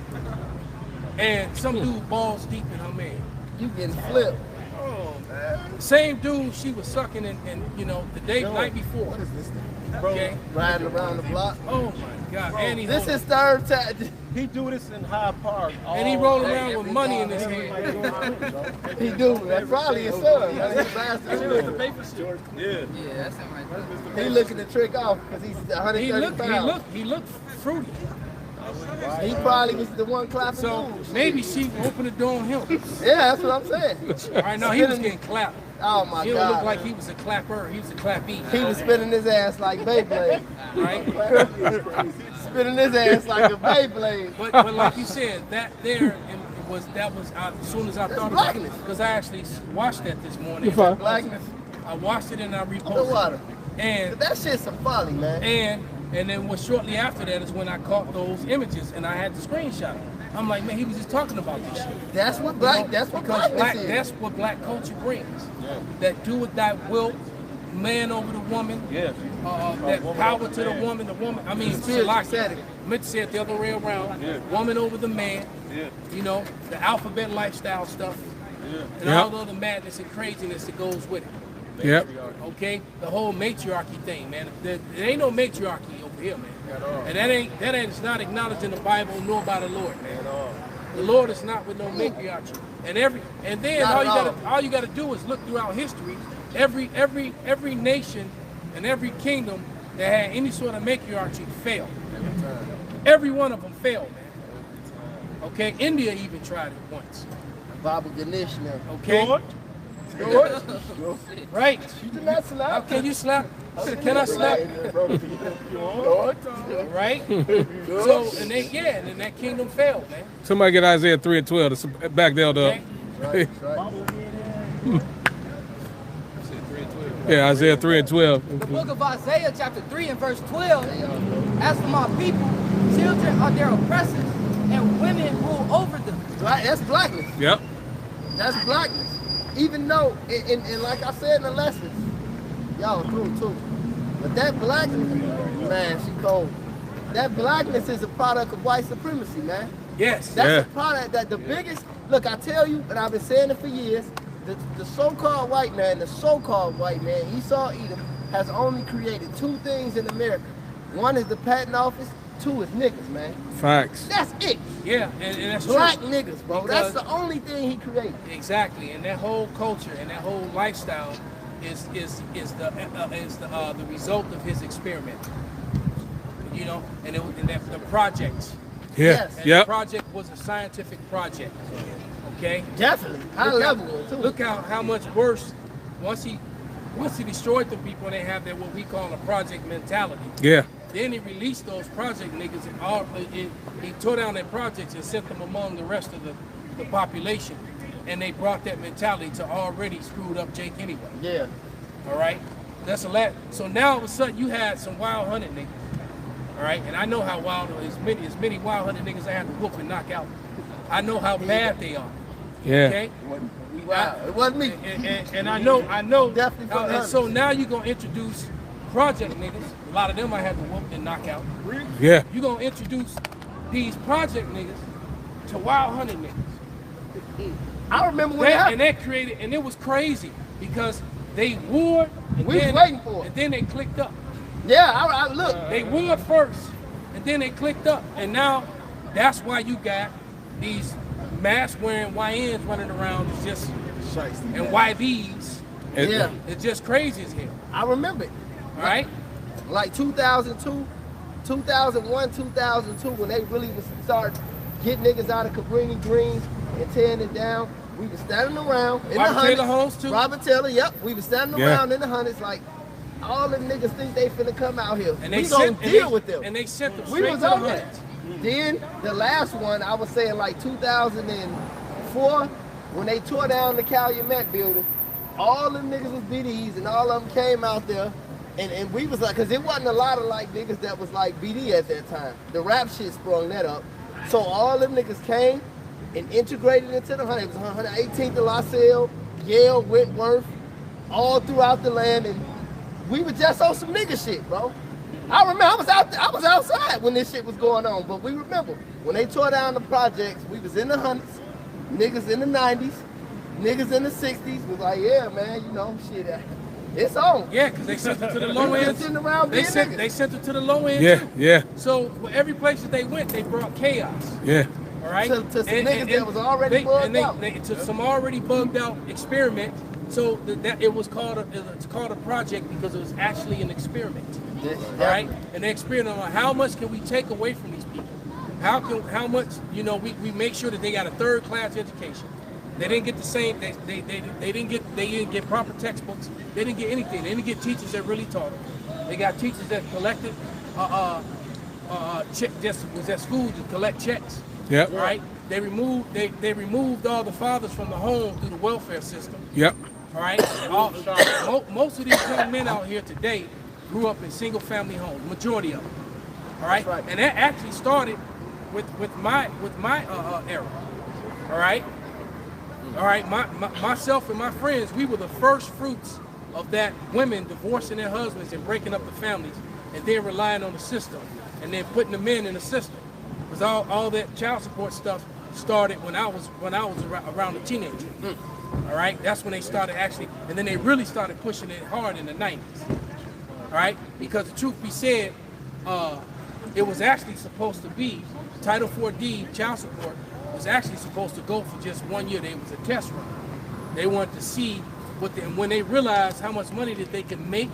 And some dude balls deep in her man. You getting flipped. Oh, man. Same dude she was sucking and you know, the night before. What is this thing? Okay. Riding around the block. Oh my God. Bro, and this is third time. He do this in Hyde Park. And he rolling around with money in his hand. He do. That's probably his son. That's his bastard. Yeah, that's him right there. He looking to trick off because he's 130 pounds. He looked fruity. He probably was the one clapping. So maybe she opened the door on him. Yeah, that's what I'm saying. All right, no, he was getting clapped. Oh my God. He don't look like he was a clapper. He was a clappee. He was spinning his ass like Beyblade. Right? Spinning his ass like a Beyblade. But like you said, that was as soon as I thought about it, because I actually watched that this morning. Blackness. I watched it and I reposted it. And that shit's some folly, man. And then shortly after that is when I caught those images and I had to screenshot them. I'm like, man, he was just talking about this shit. That's what black. That's what blackness is. That's what black culture brings. Yeah. That do with that will, man over the woman. Yeah. That power to the woman. The woman. I mean, I meant to say it the other way around. Yeah. Woman over the man. Yeah. You know, the alphabet lifestyle stuff. and all the other madness and craziness that goes with it. Yep. Okay, the whole matriarchy thing, man. There ain't no matriarchy over here, man. And that ain't not acknowledged in the Bible nor by the Lord, man. The Lord is not with no matriarchy. And then all you gotta do is look throughout history. Every nation and every kingdom that had any sort of matriarchy failed. Every one of them failed, man. Okay, India even tried it once. Baba Ganesh now. Okay. George? Right. You did not slap. How can you slap? Can I slap? Right? So, and then that kingdom failed, man. Somebody get Isaiah 3 and 12 to back that up. Okay? Right. Yeah, Isaiah 3 and 12. The book of Isaiah, chapter 3 and verse 12. As for my people, children are their oppressors, and women rule over them. Right, that's blackness. Yep. That's blackness. Even though, and like I said in the lessons, y'all are cool too. But that blackness, man, she cold. That blackness is a product of white supremacy, man. Yes. That's a product that the biggest, look, I tell you, and I've been saying it for years, the so-called white man, Esau Edom, has only created two things in America. One is the patent office, two is niggas, man. Facts. That's it. Yeah, and that's Black true. niggas, bro. Because That's the only thing he created. Exactly, and that whole culture and that whole lifestyle is the result of his experiment. You know, and the projects. Yeah. Yes. And Yep. the project was a scientific project. Okay. Definitely. High level, too. Look how much worse once he destroyed the people and they have that what we call a project mentality. Yeah. Then he released those project niggas and he tore down their projects and sent them among the rest of the population. And they brought that mentality to already screwed up Jake anyway. Yeah. All right? That's a lot. So now all of a sudden you had some wild hunted niggas. All right? And I know how wild, as many wild hunted niggas I had to whoop and knock out. I know how bad they are. Yeah. Okay? Wow. It wasn't me. And I know. Definitely for the And so now you're going to introduce project niggas. A lot of them I had to whoop and knock out. Yeah. You're going to introduce these project niggas to wild hunted niggas. I remember when And that created, and it was crazy because they warred and We was waiting for it. And then they clicked up. Yeah, I look. They warred first and then they clicked up. And now that's why you got these mask wearing YNs running around and YVs. Yeah. It's just crazy as hell. I remember it. All right? Like 2002, 2001, 2002, when they really was start getting niggas out of Cabrini Greens and tearing it down. We was standing around in Robert the hundreds. Taylor Homes too? Robert Taylor, yep. We was standing around in the hundreds like, all them niggas think they finna come out here. And they we gonna deal with them. And they sent them We straight was to the on that. hundreds. Then the last one, I was saying like 2004, when they tore down the Calumet building, all them niggas was BDs and all of them came out there. And we was like, cause it wasn't a lot of like niggas that was like BD at that time. The rap shit sprung that up. So all them niggas came and integrated into the 100. It was 118th of LaSalle, Yale, Whitworth, all throughout the land. And we were just on some nigga shit, bro. I remember I was outside when this shit was going on, but we remember when they tore down the projects, we was in the hundreds, niggas in the 90s, niggas in the 60s was like, yeah, man, you know, shit, it's on. Yeah, because they sent it to the low end. They sent it to the low end. Yeah, too. yeah. So every place that they went, they brought chaos. Yeah. All right. To some niggas that was already bugged out. To some already bugged out experiment. So that it was called it's called a project because it was actually an experiment. Yeah, All right. And they experiment on how much can we take away from these people? How much, you know, we make sure that they got a third class education. They didn't get the same. They didn't get proper textbooks. They didn't get anything. They didn't get teachers that really taught them. They got teachers that collected just was at school to collect checks. Yep. Right. They removed all the fathers from the home through the welfare system. Yep. All right. Most of these young men out here today grew up in single family homes. Majority of them. All right. Right. And that actually started with my era. All right. All right, myself and my friends, we were the first fruits of that women divorcing their husbands and breaking up the families and then relying on the system and then putting the men in the system. Because all that child support stuff started when I was around a teenager. All right, that's when they started actually, and then they really started pushing it hard in the 90s. All right, because the truth be said, it was actually supposed to be Title 4D child support was actually supposed to go for just 1 year. It was a test run. They wanted to see and when they realized how much money that they could make,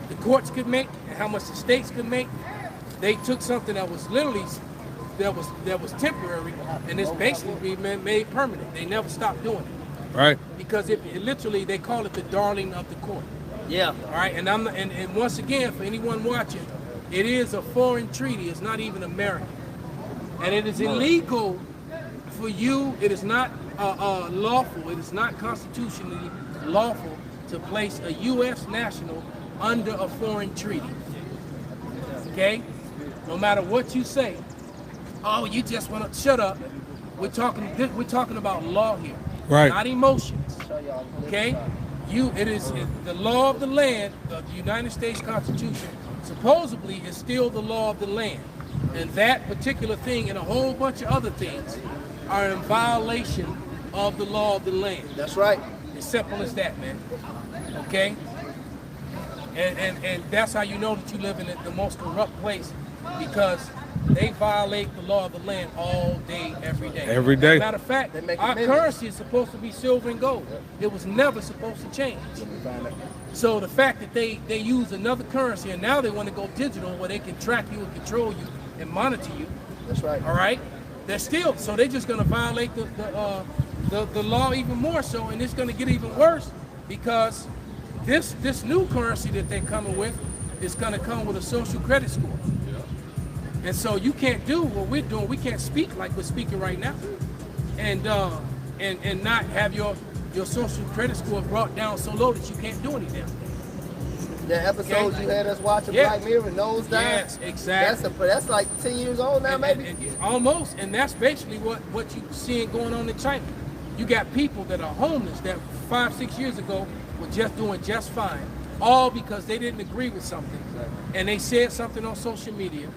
the courts could make, and how much the states could make, they took something that was literally that was temporary, and it's basically made permanent. They never stopped doing it. Right. Because it literally, they call it the darling of the court. Yeah. All right, and once again, for anyone watching, it is a foreign treaty. It's not even American, and it is illegal for you. It is not lawful. It is not constitutionally lawful to place a U.S. national under a foreign treaty. Okay, no matter what you say. Oh, you just want to shut up. We're talking about law here, right? Not emotions. Okay, it is the law of the land. The United States Constitution supposedly is still the law of the land, and that particular thing and a whole bunch of other things are in violation of the law of the land. That's right. As simple as that, man. Okay, and that's how you know that you live in the most corrupt place, because they violate the law of the land all day, every day. Every day. Matter of fact, our currency is supposed to be silver and gold. It was never supposed to change. So the fact that they use another currency and now they want to go digital where they can track you and control you and monitor you. That's right. All right. They're still, so they're just going to violate the law even more so, and it's going to get even worse because this new currency that they're coming with is going to come with a social credit score. And so you can't do what we're doing. We can't speak like we're speaking right now, and not have your social credit score brought down so low that you can't do anything. The episodes you had us watching, Black Mirror, Nose Dive. Yes, exactly. That's like 10 years old now, maybe. And almost, and that's basically what you seeing going on in China. You got people that are homeless that 5-6 years ago were just doing just fine, all because they didn't agree with something, and they said something on social media,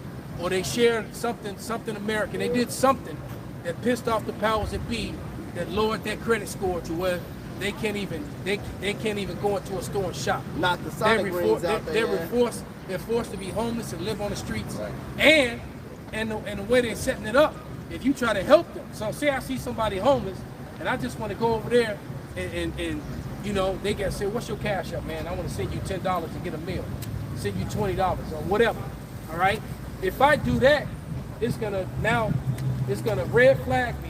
or they shared something American. They did something that pissed off the powers that be, that lowered their credit score to where they can't even go into a store and shop. Knock the Sonic rings out there. They're forced to be homeless and live on the streets. Right. And the way they're setting it up, if you try to help them. So say I see somebody homeless and I just want to go over there and you know, they get say, what's your cash up, man? I want to send you $10 to get a meal. Send you $20 or whatever. All right? If I do that, it's gonna red flag me,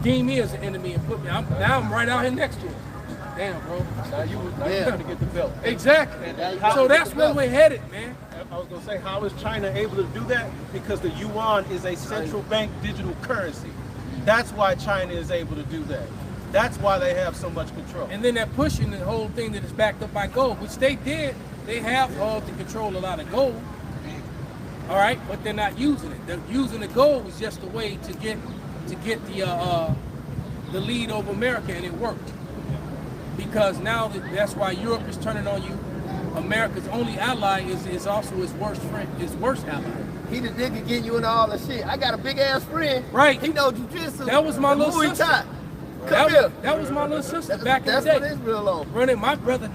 deem me as an enemy, and put me. Now I'm right out here next to him. Damn, bro. Now you trying to get the belt. Exactly. So that's where we're headed, man. I was gonna say, how is China able to do that? Because the yuan is a central bank digital currency. That's why China is able to do that. That's why they have so much control. And then they're pushing the whole thing that is backed up by gold, which they did. They have all to control a lot of gold. All right, but they're not using it. They're using the gold was just a way to get the lead over America, and it worked. Because now that's why Europe is turning on you. America's only ally is also his worst friend, his worst ally. He the nigga getting you into all the shit. I got a big ass friend. Right. He know jujitsu. That was my little sister. Come here. That was my little sister back in the day. That's what it's real on. Running my brother.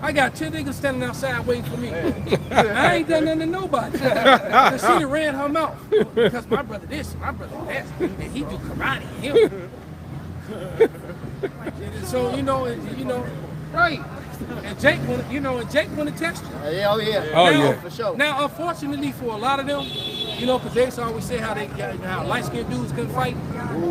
I got 10 niggas standing outside waiting for me. I ain't done nothing to nobody. Cause she done ran her mouth. Because my brother this, my brother that, and he do karate. So you know, right. And Jake want to test you. Oh yeah. Oh yeah. For sure. Now, unfortunately for a lot of them, you know, because they always say how light-skinned dudes can fight.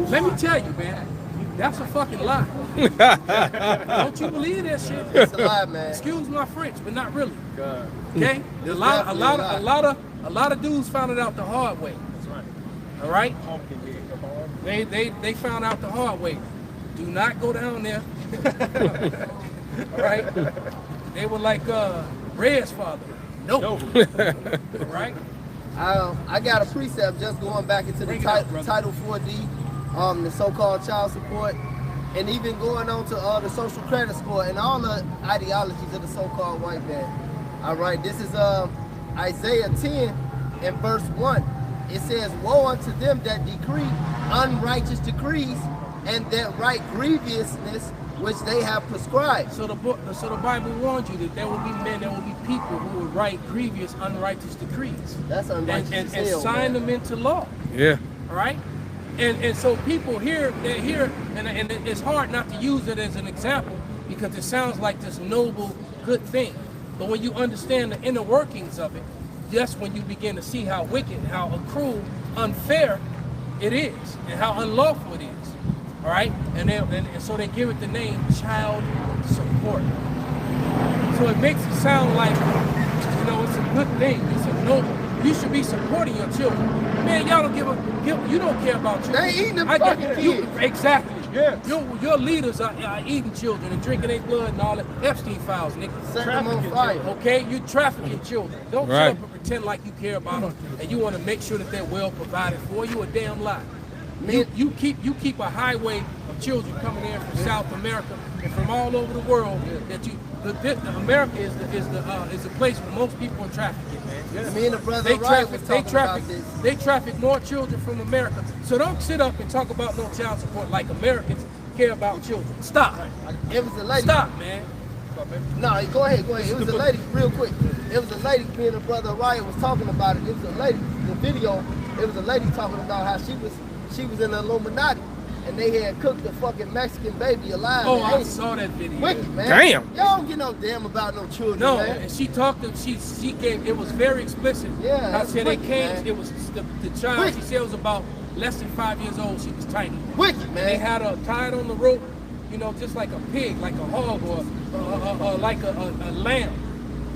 Let me tell you, man, that's a fucking lie. Don't you believe that shit? It's a lie, man. Excuse my French, but not really. Okay? A lot of dudes found it out the hard way. That's right. All right? They found out the hard way. Do not go down there. All right? They were like Red's father. Nope. All right? I got a precept just going back into the Title 4D, the so-called child support, and even going on to the social credit score and all the ideologies of the so-called white man. All right, this is Isaiah 10 and verse 1. it says, woe unto them that decree unrighteous decrees and that write grievousness which they have prescribed. So the Bible warns you that there will be men, there will be people who will write grievous, unrighteous decrees. That's unrighteous and as hell, sign man. them into law. Yeah. All right? And so people here, they're here, and it's hard not to use it as an example because it sounds like this noble, good thing. But when you understand the inner workings of it, that's when you begin to see how wicked, how cruel, unfair it is, and how unlawful it is. All right? And so they give it the name child support. So it makes it sound like, you know, it's a good thing. It's a noble. You should be supporting your children. Man, y'all don't you don't care about children. They eating them fucking kids. Exactly. Yeah. Your leaders are eating children and drinking their blood and all that. Epstein files, nigga. Set them on fire. Okay? You trafficking children. Don't Right. sit up and pretend like you care about them and you want to make sure that they're well provided for. You a damn lie. You keep a highway of children coming in from South America and from all over the world. That America is the place where most people are trafficking, man. Me and the brother Wright was talking about this. They traffic more children from America. So don't sit up and talk about no child support like Americans care about children. Stop. It was a lady. Stop, man. No, go ahead. It was a lady, real quick. It was a lady, me and the brother Ryan was talking about it. It was a lady, the video, it was a lady talking about how she was in the Illuminati and they had cooked a fucking Mexican baby alive. Oh, I saw that video. Wicked, man. Damn. Y'all don't get no damn about no children, No, man. and she talked to, she gave, it was very explicit. Yeah, I that's said wicked, it came, man. it was the child, Wicked. she said it was about less than 5 years old, she was tiny. Wicked, And they man. had her tied on the rope, you know, just like a pig, like a hog, or like a lamb.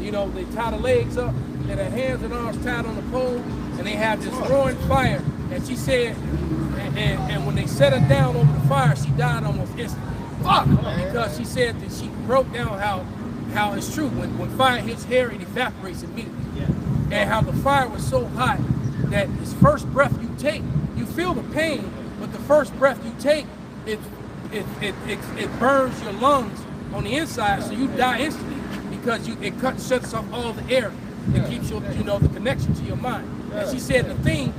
You know, they tie the legs up, and her hands and arms tied on the pole, and they have this roaring fire. And she said, and when they set her down over the fire, she died almost instantly. Fuck! Because she said that she broke down how it's true. When fire hits hair, it evaporates immediately. And how the fire was so hot that this first breath you take, you feel the pain, but the first breath you take, it burns your lungs on the inside, so you die instantly because it shuts off all the air that keeps your, the connection to your mind. And she said the thing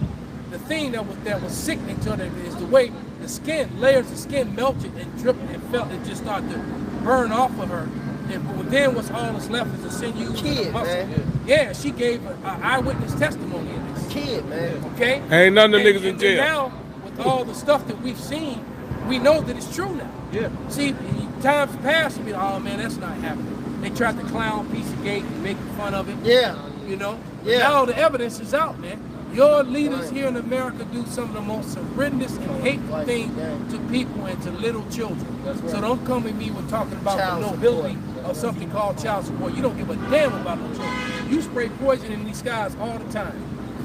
that was sickening to her is the way the layers of skin melted and dripped and felt it just started to burn off of her. And then what's all that's left is a sinews and a muscle. Man. Yeah, she gave an eyewitness testimony in this. Kid, man. Okay? Ain't none of the niggas in And jail. now, with all the stuff that we've seen, we know that it's true now. Yeah. See, times past, you be like, oh man, that's not happening. They tried to clown Pizzagate and make fun of it. Yeah. But Yeah. now the evidence is out, man. Your leaders here in America do some of the most horrendous and hateful things to people and to little children. So don't come at me with talking about Child the nobility of something called child support. You don't give a damn about no children. You spray poison in these skies all the time.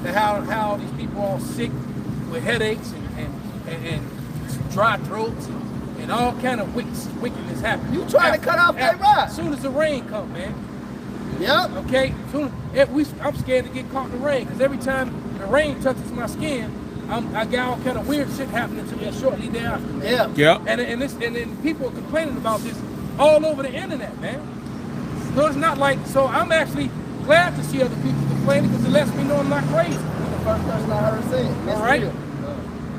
And how these people are all sick with headaches and dry throats and all kind of wickedness happen. You trying to cut off their ride. As soon as the rain comes, man. Yep. Okay? I'm scared to get caught in the rain because every time the rain touches my skin, I got all kind of weird shit happening to me shortly thereafter. Man. Yeah. Yeah. And then people are complaining about this all over the internet, man. So it's not like, so I'm actually glad to see other people complaining because it lets me know I'm not crazy. The first person I heard say it. It's All right. real.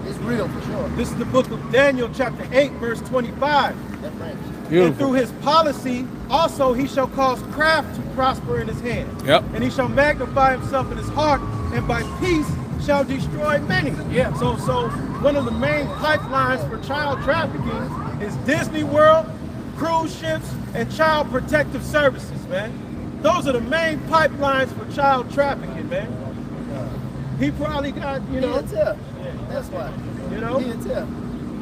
It's real for sure. This is the book of Daniel, chapter 8, verse 25. That's right. And Beautiful. through his policy, also he shall cause craft to prosper in his hand. Yep. And he shall magnify himself in his heart, and by peace shall destroy many. Yeah. So one of the main pipelines for child trafficking is Disney World, cruise ships, and child protective services, man. Those are the main pipelines for child trafficking, man. He probably got, He a tip. That's why. He a tip.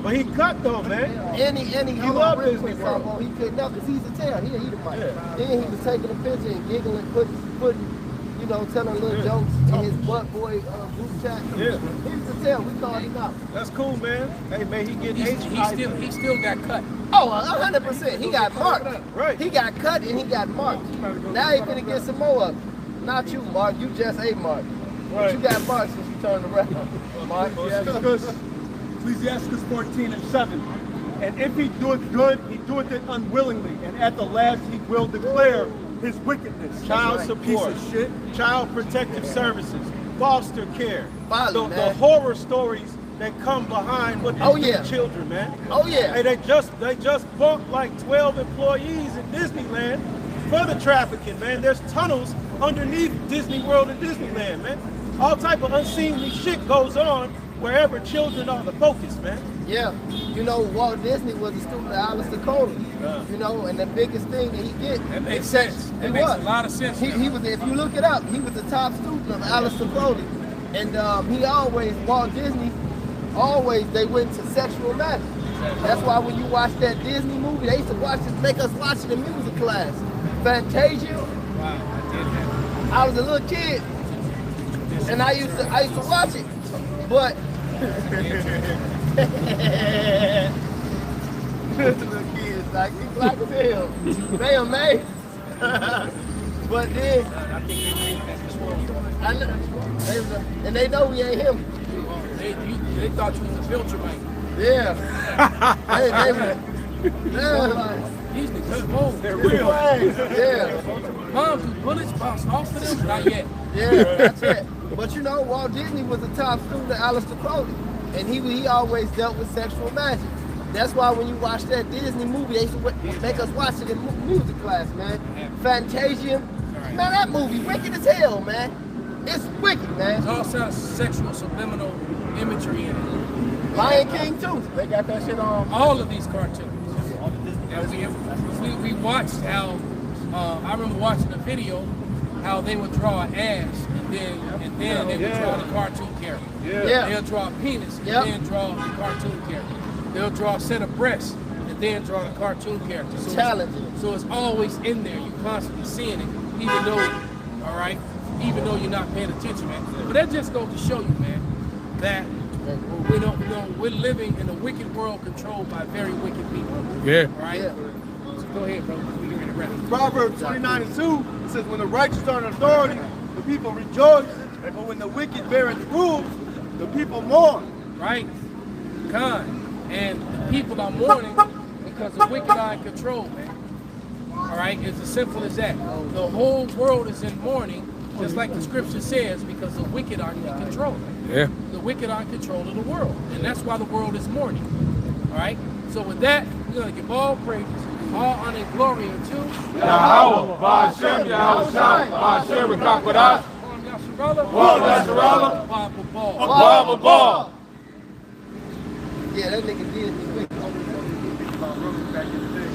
But he cut though, man. And he hold loved on real Disney quick, World. Salvo. He couldn't help because he's a tail. He a mic. Yeah. Then he was taking a picture and giggling, putting telling little jokes in his butt boy group chat. Yeah. He was a tail. We called him out. That's cool, man. Hey, man, he get He HIV. still got cut. Oh, 100%. He got marked. Right. He got cut and he got marked. Now he's gonna get some more of it. Not you, Mark. You just a Mark. But Right. you got marked since you turned around. Mark, Ecclesiastes 14:7. And if he doeth good, he doeth it unwillingly, and at the last he will declare his wickedness. Child Piece support, of shit. child protective services, foster care, folly, the man. horror stories that come behind what they do to children, man. Oh yeah. Hey, they just bumped like 12 employees in Disneyland for the trafficking, man. There's tunnels underneath Disney World and Disneyland, man. All type of unseemly shit goes on wherever children are the focus, man. Yeah, you know, Walt Disney was a student of Alistair Coleman. You know, and the biggest thing that he did. That makes sense. That makes a lot of sense. He was, if you look it up, he was the top student of Alistair Coleman. And he always, Walt Disney, always, they went to sexual magic. That's why when you watch that Disney movie, they used to watch it, make us watch it in music class. Fantasia. Wow, I did that. I was a little kid, and I used to watch it, but little kids like they black as hell. They amazed. But then and they know we ain't him. They thought you was a filter mate. Yeah. These niggas old. They're real. Yeah. Mom, do bullets bounce off of them? Not yet. Yeah, that's it. But you know, Walt Disney was a top student of Alistair Crowley, and he always dealt with sexual magic. That's why when you watch that Disney movie, they used to make us watch it in music class, man. Fantasia. Man, that movie wicked as hell, man. It's wicked, man. There's all sorts of sexual subliminal imagery in it. Lion King too. They got that shit on. All of these cartoons. And we watched how, I remember watching a video, how they would draw an ass, and then they would draw the cartoon character. Yeah. They'll draw a penis, and then draw the cartoon character. They'll draw a set of breasts, and then draw the cartoon character. So challenging. So it's always in there. You constantly seeing it, even though, all right, even though you're not paying attention, man. But that just goes to show you, man, that we don't, we're living in a wicked world controlled by very wicked people. Yeah. All right. Yeah. So go ahead, bro. We get ready to wrap. Proverbs 29:2 says, when the righteous are in authority, the people rejoice, but when the wicked beareth rule, the people mourn. Right? Kind. And the people are mourning because the wicked are in control, man. All right? It's as simple as that. The whole world is in mourning, just like the scripture says, because the wicked are in control. Yeah. The wicked are in control of the world. And that's why the world is mourning. All right? So with that, we're going to give all praises, all honor and glory unto Yahweh, Ba'ashem, Yahweh Shai, Ba'ashem, Rekakodah, Yasharallah, Baba Ball. Yeah, that nigga did me quick. Back in the day.